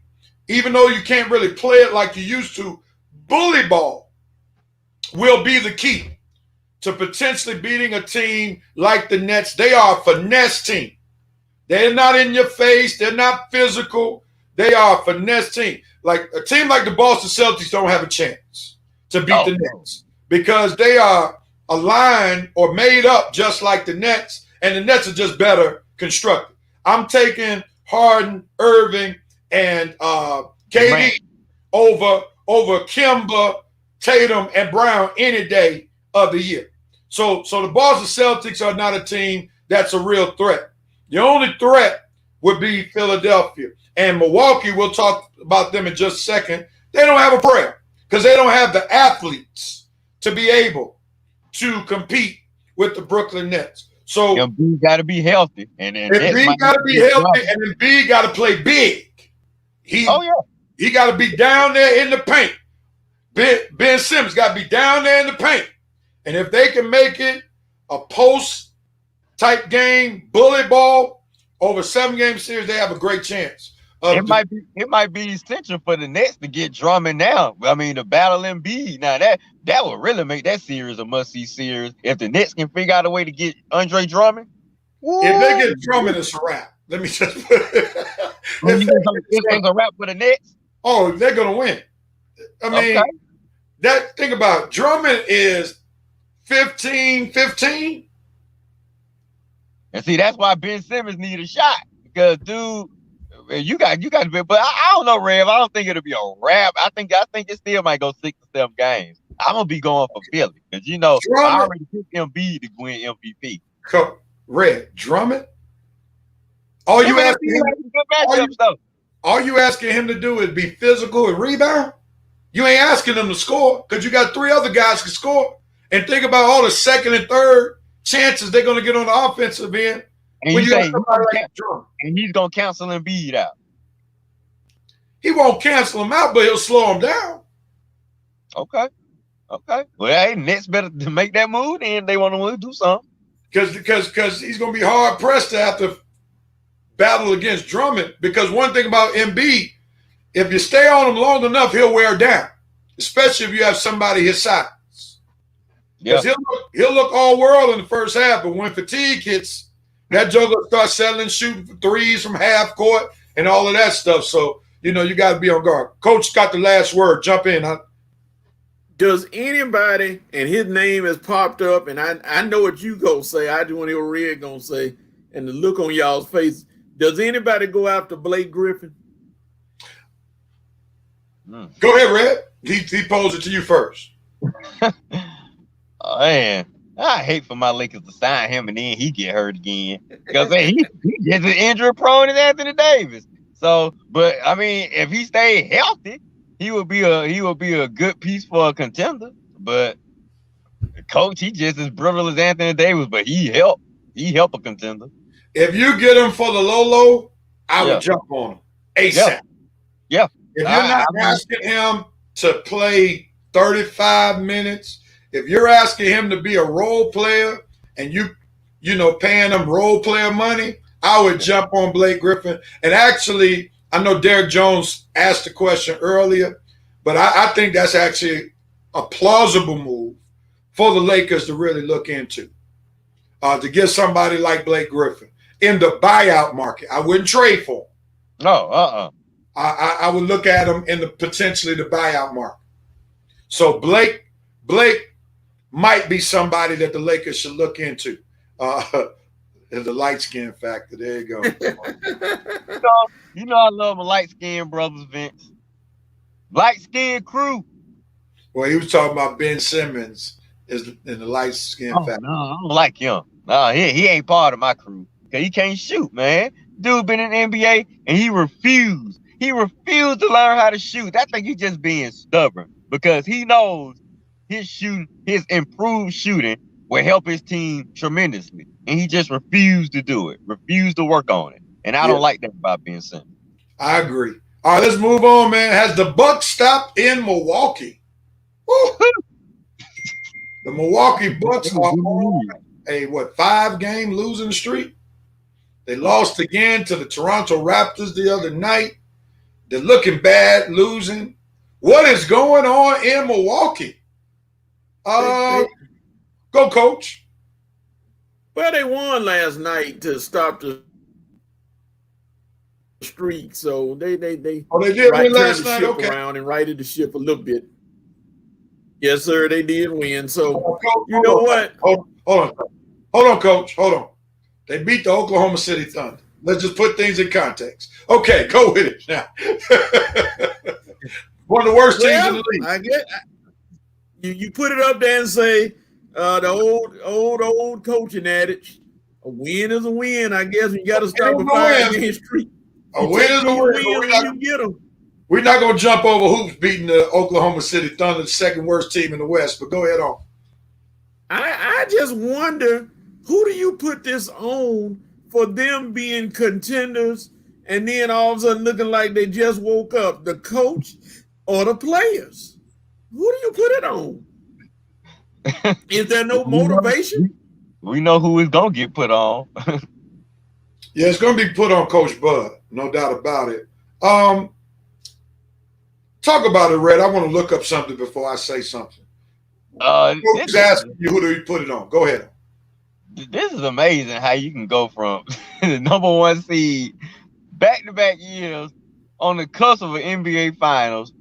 even though you can't really play it like you used to, bully ball will be the key to potentially beating a team like the Nets. They are a finesse team. They're not in your face. They're not physical. They are a finesse team. Like a team like the Boston Celtics don't have a chance to beat the Nets because they are aligned or made up just like the Nets, and the Nets are just better constructed. I'm taking Harden, Irving, and KD over Kemba, Tatum, and Brown any day of the year. So the Boston Celtics are not a team that's a real threat. The only threat would be Philadelphia. And Milwaukee, we'll talk about them in just a second. They don't have a prayer because they don't have the athletes to be able to compete with the Brooklyn Nets. So Embiid got to be healthy. And Embiid got to be healthy, and Embiid got to play big. He got to be down there in the paint. Ben Simmons got to be down there in the paint. And if they can make it a post-type game, bully ball, over 7-game series, they have a great chance. It might be essential for the Nets to get Drummond now. I mean, to battle Embiid. Now, that would really make that series a must-see series. If the Nets can figure out a way to get Andre Drummond. If they get Drummond, it's a wrap. Let me just put it. It's a wrap for the Nets? Oh, they're going to win. I mean, think about it. Drummond is 15-15. And see, that's why Ben Simmons need a shot. Because, dude, you got to be, but I don't know, Rev. I don't think it'll be a wrap. I think it still might go 6 or 7 games. I'm gonna be going for Philly because I already picked Embiid to win MVP. Red Drummond. All you asking him to do is be physical and rebound. You ain't asking him to score because you got 3 other guys can score. And think about all the second and third chances they're gonna get on the offensive end. And when you got say somebody like Drummond. And he's gonna cancel Embiid out. He won't cancel him out, but he'll slow him down. Okay. Well, hey, Nets better to make that move, and they want to do something. Because he's going to be hard pressed to have to battle against Drummond. Because one thing about Embiid, if you stay on him long enough, he'll wear down. Especially if you have somebody his size. Because he'll look all world in the first half, but when fatigue hits, that joker starts settling, shooting threes from half court and all of that stuff. So, you got to be on guard. Coach got the last word. Jump in. Does anybody, and his name has popped up, and I know what you going to say. I just want to hear what Red going to say, and the look on y'all's face. Does anybody go after Blake Griffin? Go ahead, Red. He posed it to you first. Oh, man. I hate for my Lakers to sign him and then he get hurt again. Because he gets an injury prone as Anthony Davis. So, but I mean, if he stayed healthy, he would be a good piece for a contender. But coach, he just as brittle as Anthony Davis, but he help a contender. If you get him for the low, I would jump on him ASAP. Yeah. If you're not asking him to play 35 minutes, if you're asking him to be a role player and you paying him role player money, I would jump on Blake Griffin. And actually, I know Derek Jones asked the question earlier, but I think that's actually a plausible move for the Lakers to really look into, to get somebody like Blake Griffin in the buyout market. I wouldn't trade for him. No, I would look at him in potentially the buyout market. So Blake might be somebody that the Lakers should look into. The light skin factor. There you go. You know I love my light skin brothers, Vince. Light skin crew. Well, he was talking about Ben Simmons in the light skin factor. No, I don't like him. No, he ain't part of my crew. Cause he can't shoot, man. Dude been in the NBA and he refused. He refused to learn how to shoot. I think he's just being stubborn because he knows his improved shooting will help his team tremendously. And he just refused to do it, refused to work on it. And I don't like that about Ben Simmons. I agree. All right, let's move on, man. Has the Bucks stopped in Milwaukee? The Milwaukee Bucks are on a 5-game losing streak. They lost again to the Toronto Raptors the other night. They're looking bad, losing. What is going on in Milwaukee? Go, Coach. Well, they won last night to stop the streak, so they did win last night. Okay, around and righted the ship a little bit. Yes, sir, they did win. So you know what? Hold on, Coach. Hold on. They beat the Oklahoma City Thunder. Let's just put things in context. Okay, go with it now. One of the worst teams in the league. I get you put it up there and say the old coaching adage: a win is a win. I guess you got to stop a 5-game streak. A win is a win. You get them. We're not going to jump over hoops beating the Oklahoma City Thunder, the second worst team in the West. But go ahead on. I just wonder, who do you put this on for them being contenders and then all of a sudden looking like they just woke up? The coach or the players? Who do you put it on? Is there no motivation? We know who is going to get put on. Yeah, it's going to be put on Coach Bud, no doubt about it. Talk about it, Red. I want to look up something before I say something. Coach is asking you, who do you put it on? Go ahead. This is amazing how you can go from the number 1 seed back-to-back years on the cusp of an NBA Finals.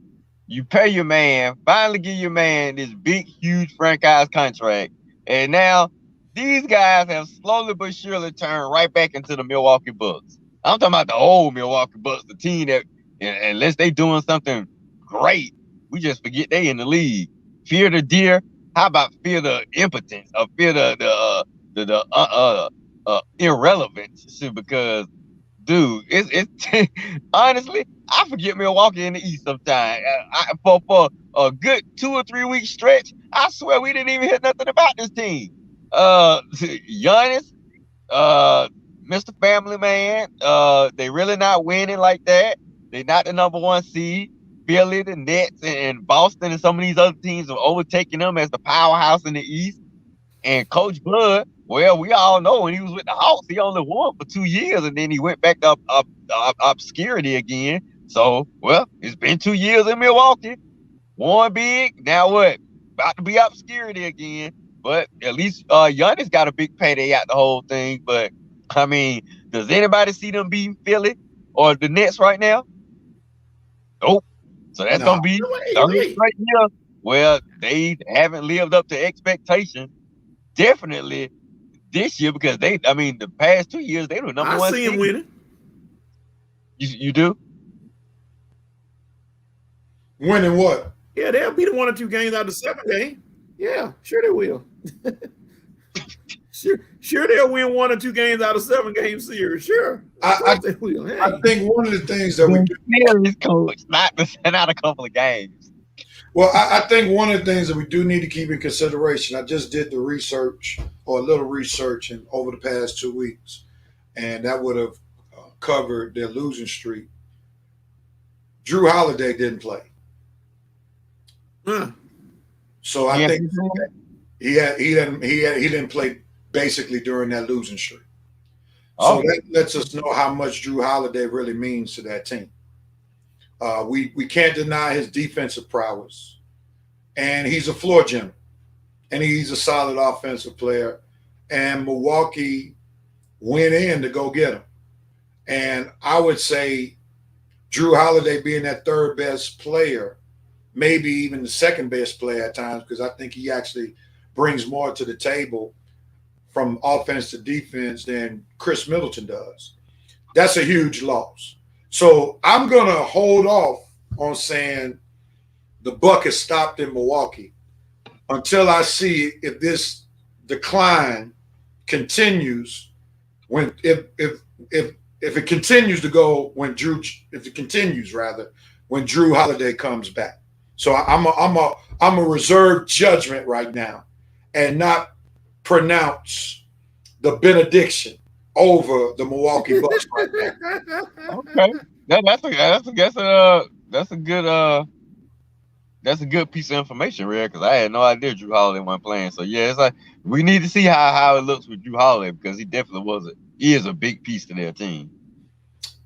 You pay your man, finally give your man this big, huge franchise contract. And now these guys have slowly but surely turned right back into the Milwaukee Bucks. I'm talking about the old Milwaukee Bucks, the team that, unless they doing something great, we just forget they in the league. Fear the deer. How about fear the impotence or fear the irrelevance? Because, dude, it's honestly, I forget Milwaukee in the East sometimes. For a good 2 or 3 week stretch, I swear we didn't even hear nothing about this team. Giannis, Mr. Family Man, they really not winning like that. They not the number 1 seed. Philly, the Nets, and Boston, and some of these other teams are overtaking them as the powerhouse in the East. And Coach Bud, well, we all know when he was with the Hawks, he only won for 2 years, and then he went back up obscurity again. So, well, it's been 2 years in Milwaukee. Won big. Now what? About to be obscurity again. But at least Giannis got a big payday out the whole thing. But, I mean, does anybody see them beating Philly or the Nets right now? Nope. So that's going to be 30 straight years. Well, they haven't lived up to expectation. Definitely this year because the past 2 years, they were number 1 I see seed. him winning. You do? Winning what? Yeah, they'll beat 1 or 2 games out of the 7 game. Yeah, sure they will. Sure they'll win 1 or 2 games out of 7-game series. Sure. I they will. Hey. I think one of the things that we do, coach, not a couple of games. Well, I think one of the things that we do need to keep in consideration, I just did the research or a little research over the past 2 weeks, and that would have covered their losing streak. Drew Holiday didn't play. Huh. So I think He didn't play basically during that losing streak. Oh. So that lets us know how much Drew Holiday really means to that team. We can't deny his defensive prowess, and he's a floor general, and he's a solid offensive player. And Milwaukee went in to go get him. And I would say Drew Holiday being that third best player, maybe even the second best player at times, because I think he actually brings more to the table from offense to defense than Chris Middleton does. That's a huge loss. So I'm going to hold off on saying the buck is stopped in Milwaukee until I see if this decline continues if it continues to go when Drew Holiday comes back. So I'm a reserve judgment right now and not pronounce the benediction over the Milwaukee Bucks right now. Okay, that's a good piece of information, Red, because I had no idea Drew Holiday wasn't playing. So yeah, it's like we need to see how it looks with Drew Holiday because he definitely is a big piece to their team.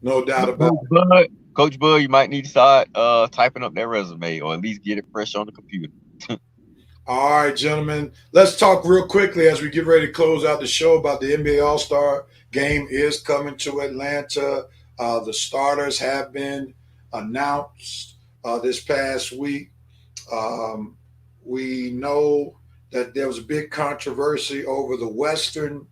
No doubt about it. Coach Bud, you might need to start typing up their resume or at least get it fresh on the computer. All right, gentlemen, let's talk real quickly as we get ready to close out the show about the NBA All-Star game is coming to Atlanta. The starters have been announced this past week. We know that there was a big controversy over the Western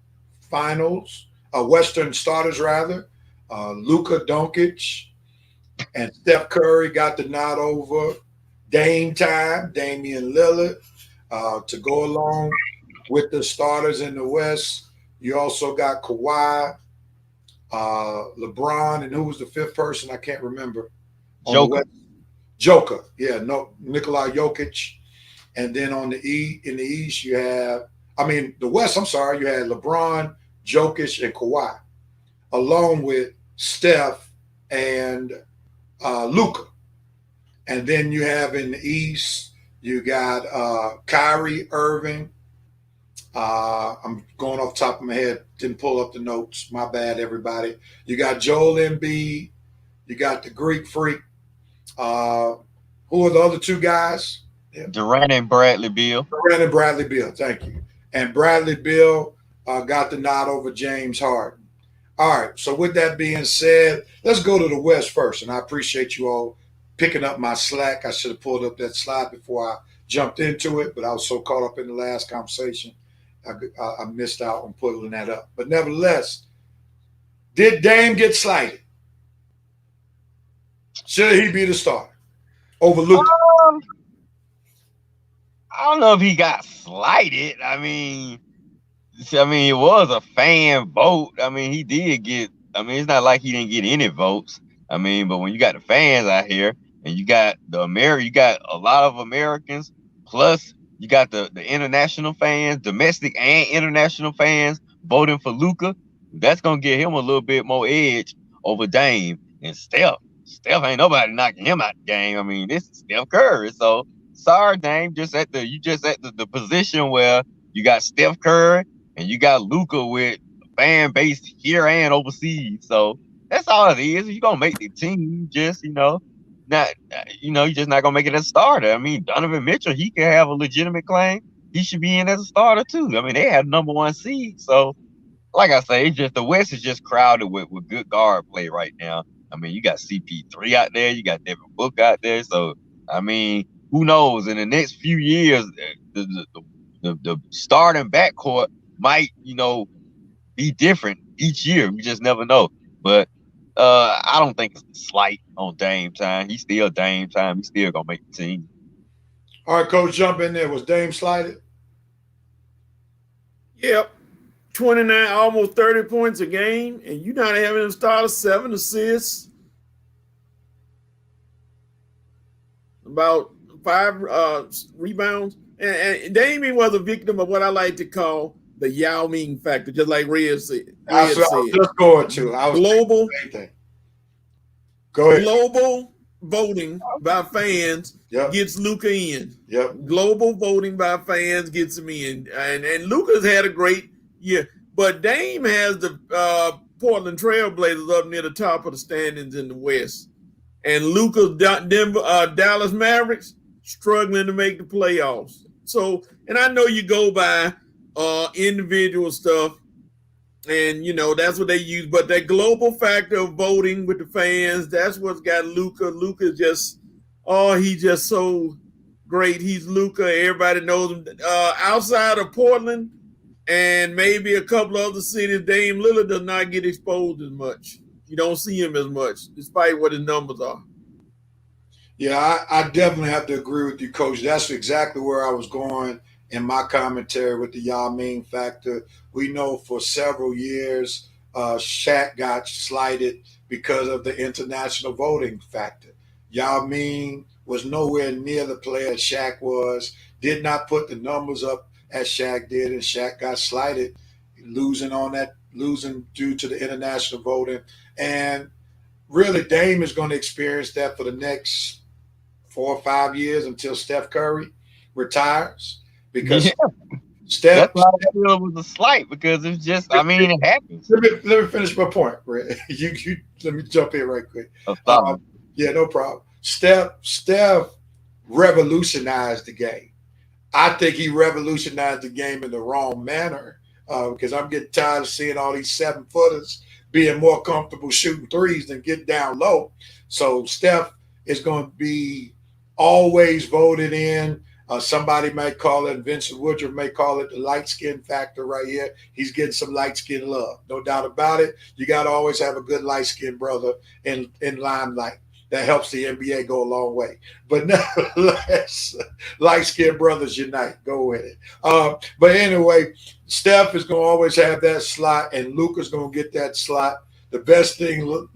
starters rather. Luka Doncic and Steph Curry got the nod over Damian Lillard to go along with the starters in the West. You also got Kawhi, LeBron, and who was the fifth person? I can't remember. Joker. Yeah, no, Nikola Jokic. And then in the East, you have, the West, you had LeBron, Jokic, and Kawhi, along with Steph and Luka. And then you have in the East, you got Kyrie Irving. I'm going off the top of my head, didn't pull up the notes. My bad, everybody. You got Joel Embiid. You got the Greek Freak. Who are the other two guys? Yeah. Durant and Bradley Beal. Thank you. And Bradley Beal got the nod over James Harden. All right, so with that being said, let's go to the West first. And I appreciate you all picking up my slack. I should have pulled up that slide before I jumped into it, but I was so caught up in the last conversation, I missed out on pulling that up. But nevertheless, did Dame get slighted? Should he be the starter over Luka? I don't know if he got slighted. It was a fan vote. He did get. It's not like he didn't get any votes. But when you got the fans out here and you got you got a lot of Americans, plus you got the international fans, domestic and international fans voting for Luka, that's gonna give him a little bit more edge over Dame and Steph. Steph ain't nobody knocking him out the game. This is Steph Curry. So sorry, Dame, you just at the position where you got Steph Curry and you got Luka with fan base here and overseas. So that's all it is. You're gonna make the team, just you're just not gonna make it as a starter. Donovan Mitchell, he can have a legitimate claim. He should be in as a starter too. They have number one seed. So, like I say, it's just the West is just crowded with good guard play right now. You got CP3 out there, you got Devin Booker out there. So, who knows? In the next few years, the starting backcourt might, be different each year. We just never know. But I don't think it's a slight on Dame time. He's still Dame time. He's still gonna make the team. All right, Coach, jump in there. Was Dame slighted? Yep. 29, almost 30 points a game, and you're not having him start 7 assists, about 5 rebounds. And Damian was a victim of what I like to call the Yao Ming factor, just like Red said. I was just going to. I was global. Go ahead. Global voting by fans gets Luka in. Global voting by fans gets him in. And Luka's had a great year. But Dame has the Portland Trailblazers up near the top of the standings in the West. And Luka's Dallas Mavericks struggling to make the playoffs. So, and I know you go by individual stuff, and that's what they use. But that global factor of voting with the fans, that's what's got Luka. Luka's just, he's just so great. He's Luka. Everybody knows him. Outside of Portland and maybe a couple of other cities, Dame Lillard does not get exposed as much. You don't see him as much, despite what his numbers are. Yeah, I definitely have to agree with you, Coach. That's exactly where I was going in my commentary with the Yao Ming factor. We know for several years Shaq got slighted because of the international voting factor. Yao Ming was nowhere near the player Shaq was, did not put the numbers up as Shaq did, and Shaq got slighted, losing due to the international voting. And really, Dame is going to experience that for the next 4 or 5 years until Steph Curry retires. Because Steph, that's why I feel it was a slight, because it's just, it happens. Let me finish my point, Red. You let me jump in right quick. Yeah, no problem. Steph revolutionized the game. I think he revolutionized the game in the wrong manner, because I'm getting tired of seeing all these 7-footers being more comfortable shooting threes than getting down low. So Steph is going to be always voted in. Somebody might call it, Vincent Woodruff may call it the light skin factor right here. He's getting some light skin love. No doubt about it. You got to always have a good light skin brother in limelight. That helps the NBA go a long way. But nevertheless, light skin brothers unite. Go with it. But anyway, Steph is going to always have that slot, and Luka's going to get that slot. The best thing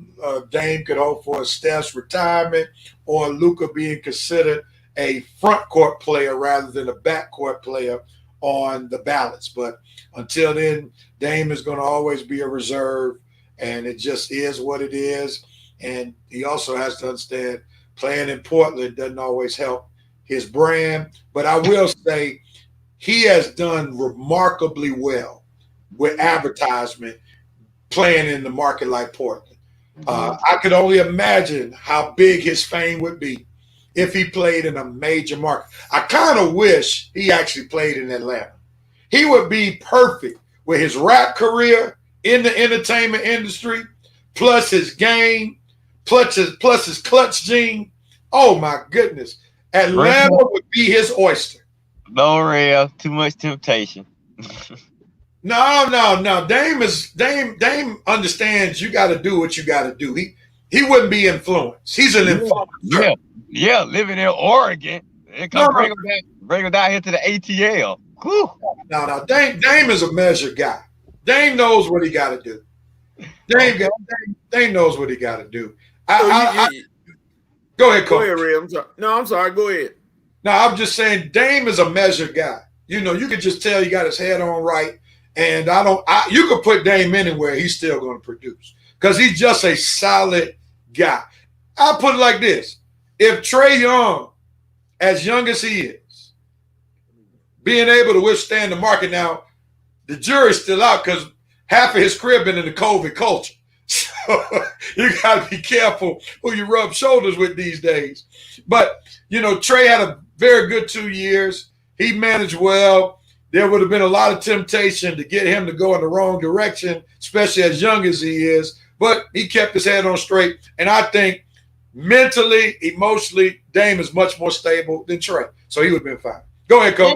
Dame could hope for is Steph's retirement or Luka being considered a front court player rather than a back court player on the ballots. But until then, Dame is going to always be a reserve, and it just is what it is. And he also has to understand playing in Portland doesn't always help his brand. But I will say he has done remarkably well with advertisement playing in the market like Portland. I could only imagine how big his fame would be if he played in a major market. I kind of wish he actually played in Atlanta. He would be perfect with his rap career in the entertainment industry, plus his game, plus his clutch gene. Oh, my goodness. Atlanta would be his oyster. No, real. Too much temptation. No. Dame understands you got to do what you got to do. He wouldn't be influenced. He's an influencer. Yeah, living in Oregon. Bring him down here to the ATL. Whew. No. Dame is a measured guy. Dame knows what he got to do. Dame knows what he got to do. Go ahead, Coach. Go ahead, Ray. I'm sorry. Go ahead. No, I'm just saying Dame is a measured guy. You can just tell he got his head on right. And you could put Dame anywhere, he's still going to produce because he's just a solid guy. I'll put it like this. If Trae Young, as young as he is, being able to withstand the market now, the jury's still out because half of his career been in the COVID culture. So you got to be careful who you rub shoulders with these days. But, Trae had a very good 2 years. He managed well. There would have been a lot of temptation to get him to go in the wrong direction, especially as young as he is. But he kept his head on straight. And I think mentally, emotionally, Dame is much more stable than Trae. So he would have been fine. Go ahead, Coach.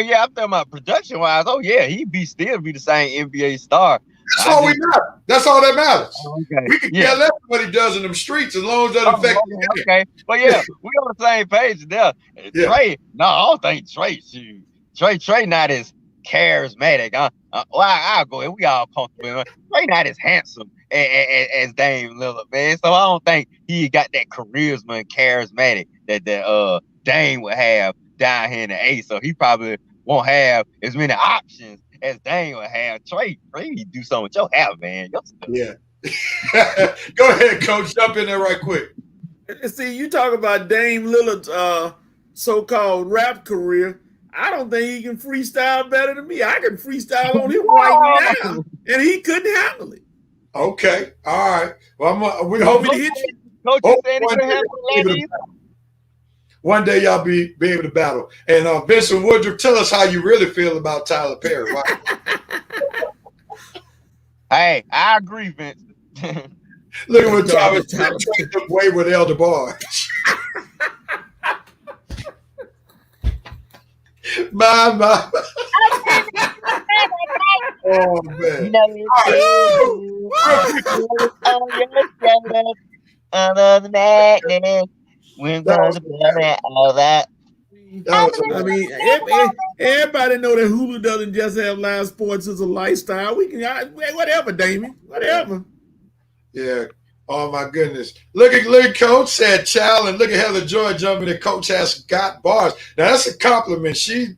Yeah, I'm talking about production-wise. Oh, yeah, he'd still be the same NBA star. That's all we matter. That's all that matters. Okay. We can care less what he does in them streets as long as that affects him. Okay. But, yeah, we on the same page there. Yeah. Trae, no, I don't think Trae not as charismatic. I'll go ahead. We all comfortable. Trae not as handsome as Dame Lillard, man. So I don't think he got that charisma and charismatic that Dame would have down here in the A. So he probably won't have as many options as Dame would have. Trae, do something with your hair, man. Yeah. Go ahead, Coach. Jump in there right quick. See, you talk about Dame Lillard's so-called rap career. I don't think he can freestyle better than me. I can freestyle on him right now, and he couldn't handle it. Okay, all right. Well, we hope to hit you. Coach, you saying he can handle it? One day y'all be able to battle. And Vincent Woodruff, tell us how you really feel about Tyler Perry. Right? Hey, I agree, Vince. Look at what Tyler Perry took away with Elder Barge. My. Oh, man. All that. I mean, everybody know that Hulu doesn't just have live sports as a lifestyle. We can whatever, Damien, whatever. Yeah. Oh my goodness. Look at Coach said child, and look at Heather Joy jumping in. Coach has got bars. Now that's a compliment. She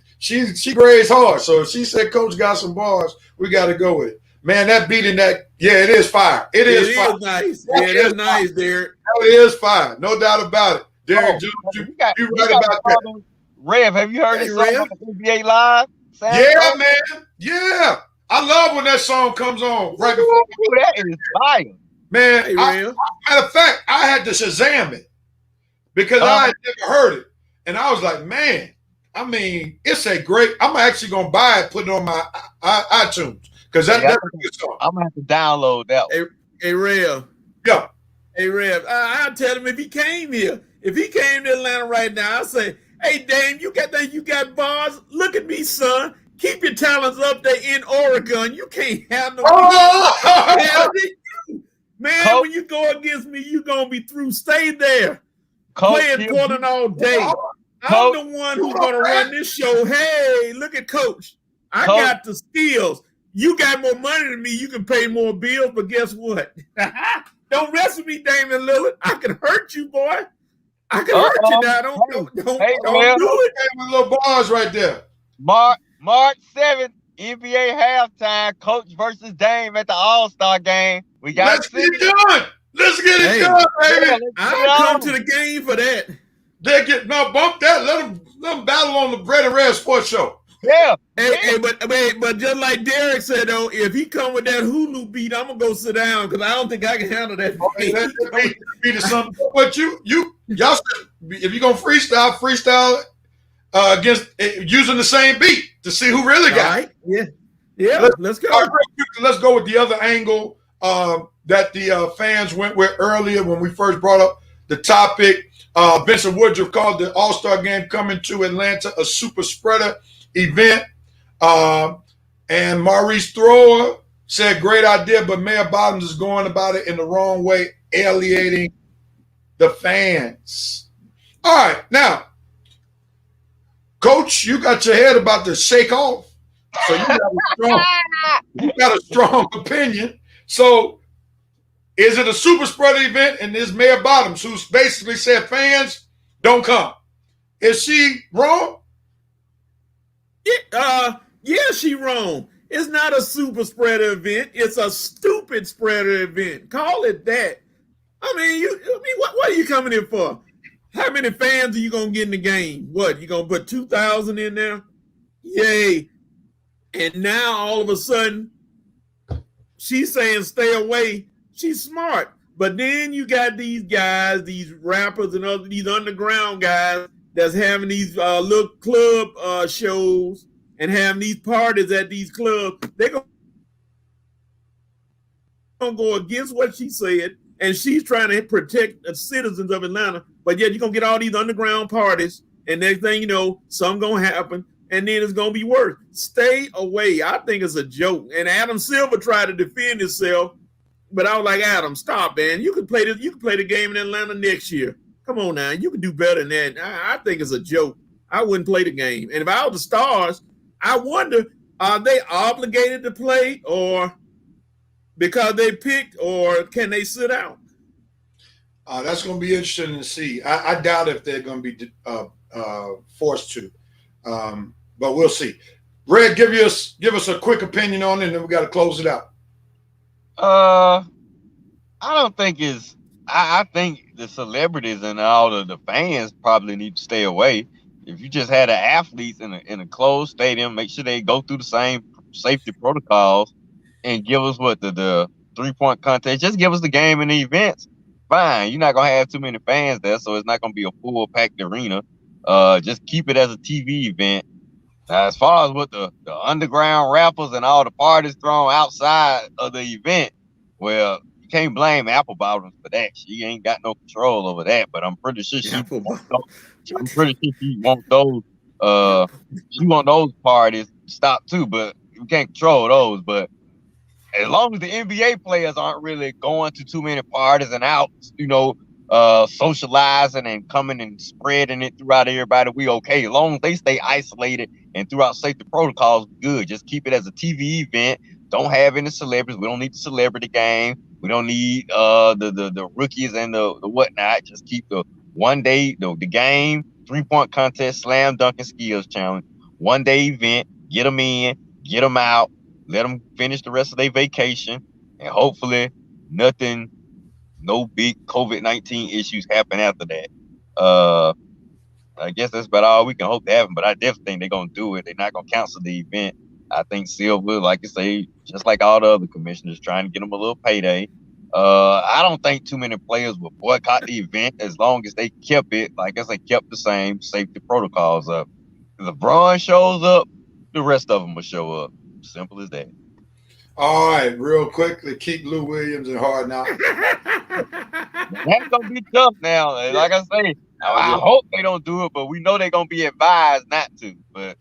grades hard. So if she said Coach got some bars, we got to go with it. Man, that beating that, yeah, it is fire. It is fire. Nice. Yeah, that's nice, Derek. It is fire. No doubt about it. Derek, you right about that. Rev, have you heard this song on the NBA Live? Yeah, man. Yeah. I love when that song comes on right before. That is fire. Man, matter of fact, I had to Shazam it because I had never heard it. And I was like, man, I mean, it's a great, I'm actually going to buy it, put it on my iTunes because that's a good song. I'm going to have to download that one. Hey, Rev. Yeah. Hey, Rev, I'll tell him if he came here. If he came to Atlanta right now, I'll say, hey, Dame, you got bars? Look at me, son. Keep your talents up there in Oregon. You can't have no man, Coach, when you go against me, you're going to be through. Stay there. Coach, playing Portland all day. I'm the one who's going to run this show. Hey, look at Coach. I got the skills. You got more money than me. You can pay more bills, but guess what? Don't rest with me, Damian Lillard. I can hurt you, boy. I can hurt you now. Don't do it. With little bars right there. March 7th, NBA halftime, Coach versus Dame at the All-Star game. We got Let's get it done. Let's get it done, baby. I'll come to the game for that. Bump that. Let them battle on the Bread and Red Sports Show. Yeah. Hey, but just like Derek said, though, if he come with that Hulu beat, I'm gonna go sit down because I don't think I can handle that. But y'all, if you're gonna freestyle against using the same beat to see who really got it. Yeah. Let's go. Let's go with the other angle that the fans went with earlier when we first brought up the topic. Vincent Woodruff called the All-Star game coming to Atlanta a super spreader event. And Maurice Thrower said, great idea, but Mayor Bottoms is going about it in the wrong way, alienating the fans. All right, now, Coach, you got your head about to shake off. So you got a strong opinion. So is it a super spreader event? And this Mayor Bottoms, who basically said fans don't come. Is she wrong? Yeah, she wrong. It's not a super spreader event. It's a stupid spreader event. Call it that. I mean, what are you coming in for? How many fans are you gonna get in the game? What, you gonna put 2,000 in there? Yay! And now all of a sudden, she's saying stay away. She's smart, but then you got these guys, these rappers, and these underground guys that's having these little club shows and having these parties at these clubs. They're going to go against what she said, and she's trying to protect the citizens of Atlanta. But yet you're going to get all these underground parties, and next thing you know, something going to happen, and then it's going to be worse. Stay away. I think it's a joke. And Adam Silver tried to defend himself, but I was like, Adam, stop, man. You can play this. You can play the game in Atlanta next year. Come on now. You can do better than that. I think it's a joke. I wouldn't play the game. And if I was the Stars, I wonder, are they obligated to play or because they picked, or can they sit out? That's going to be interesting to see. I doubt if they're going to be forced to, but we'll see. Red, give us a quick opinion on it, and then we got to close it out. I don't think it's I think the celebrities and all of the fans probably need to stay away. If you just had the athletes in a closed stadium, make sure they go through the same safety protocols and give us what the 3-point contest. Just give us the game and the events. Fine, you're not gonna have too many fans there, so it's not gonna be a full packed arena. Just keep it as a TV event. Now, as far as what the underground rappers and all the parties thrown outside of the event, well, you can't blame Apple Bottoms for that. She ain't got no control over that, but I'm pretty sure she want those. She want those parties stopped too, but we can't control those. But as long as the NBA players aren't really going to too many parties and out, socializing and coming and spreading it throughout everybody, we okay. As long as they stay isolated and throughout safety protocols, good. Just keep it as a TV event. Don't have any celebrities. We don't need the celebrity game. We don't need the rookies and the whatnot. Just keep the one day the game, 3-point contest, slam dunking skills challenge, 1-day event. Get them in, get them out, let them finish the rest of their vacation, and hopefully no big COVID-19 issues happen after that. I guess that's about all we can hope to happen, but I definitely think they're going to do it. They're not going to cancel the event. I think Silver, like you say, just like all the other commissioners, trying to get them a little payday. I don't think too many players will boycott the event as long as they kept it, like I said, kept the same safety protocols up. If LeBron shows up, the rest of them will show up. Simple as that. All right, real quickly, keep Lou Williams and Hard Knocks. That's gonna be tough now. Like I say, I hope they don't do it, but we know they're gonna be advised not to. But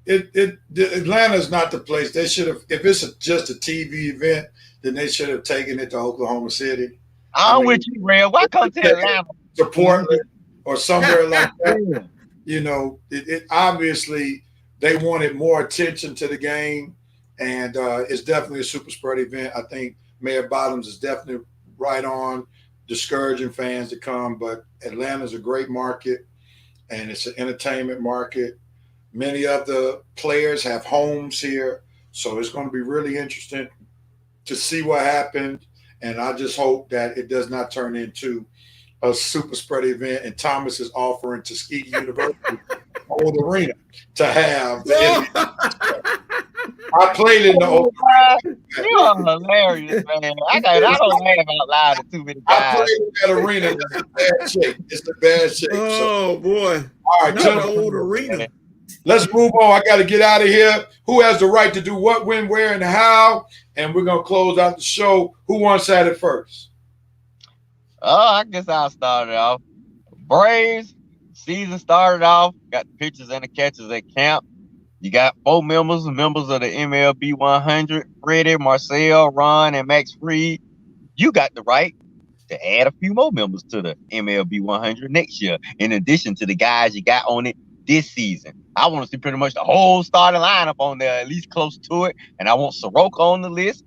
Atlanta's not the place. They should have. If it's just a TV event, then they should have taken it to Oklahoma City. I'm with you, Red. Why come to Atlanta? To Portland or somewhere like that. It obviously they wanted more attention to the game, and it's definitely a super spread event. I think Mayor Bottoms is definitely right on discouraging fans to come, but Atlanta's a great market, and it's an entertainment market. Many of the players have homes here, so it's going to be really interesting to see what happens, and I just hope that it does not turn into a super spread event, and Thomas is offering Tuskegee University old arena to have. I played in the old arena. You are hilarious, man. I don't laugh out loud at too many guys. I played in that arena. It's in bad shape. It's in bad shape. Oh, boy. All right, not an old arena. Let's move on. I got to get out of here. Who has the right to do what, when, where, and how? And we're going to close out the show. Who wants at it first? I guess I'll start it off. Braves season started off. Got the pitchers and the catchers at camp. You got 4 members of the MLB 100, Freddie, Marcel, Ron, and Max Fried. You got the right to add a few more members to the MLB 100 next year, in addition to the guys you got on it this season. I want to see pretty much the whole starting lineup on there, at least close to it. And I want Soroka on the list.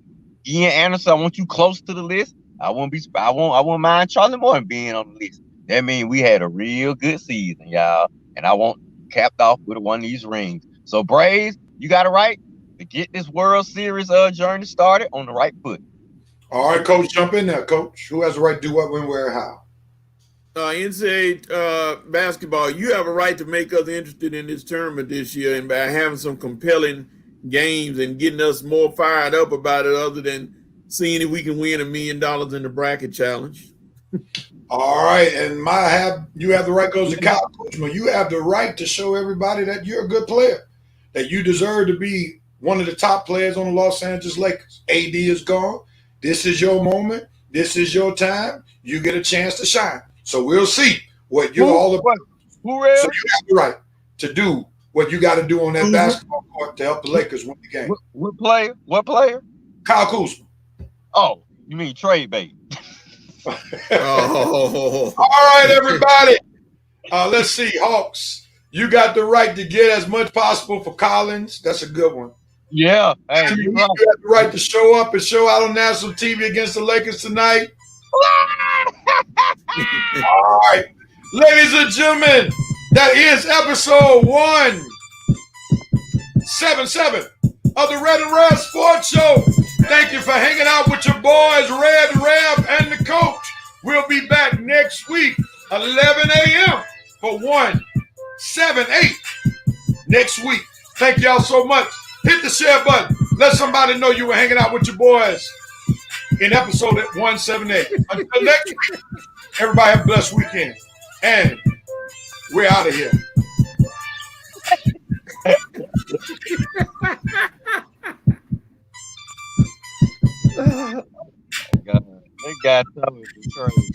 Ian Anderson, I want you close to the list. I won't mind Charlie Morton being on the list. That means we had a real good season, y'all. And I want capped off with one of these rings. So Braves, you got it right to get this World Series journey started on the right foot. All right, Coach, jump in there, Coach. Who has the right to do what, when, where, how? NCAA basketball, you have a right to make us interested in this tournament this year, and by having some compelling games and getting us more fired up about it, other than seeing if we can win $1 million in the bracket challenge. All right, and you have the right goes to Kyle Kuzma. You have the right to show everybody that you're a good player, that you deserve to be one of the top players on the Los Angeles Lakers. AD is gone. This is your moment. This is your time. You get a chance to shine. So we'll see what you're all about. So you have the right to do what you got to do on that basketball court to help the Lakers win the game. What player? What player? Kyle Kuzma. Oh, you mean trade bait? All right, everybody. Let's see, Hawks. You got the right to get as much possible for Collins. That's a good one. Yeah. Hey, you have the right to show up and show out on national TV against the Lakers tonight. All right. Ladies and gentlemen, that is episode 177 of the Red and Rev Sports Show. Thank you for hanging out with your boys, Red, Rev, and the coach. We'll be back next week, 11 a.m. for 178 next week. Thank y'all so much. Hit the share button. Let somebody know you were hanging out with your boys in episode 178. Until next week, everybody have a blessed weekend. And we're out of here. God, that guy told me it's crazy.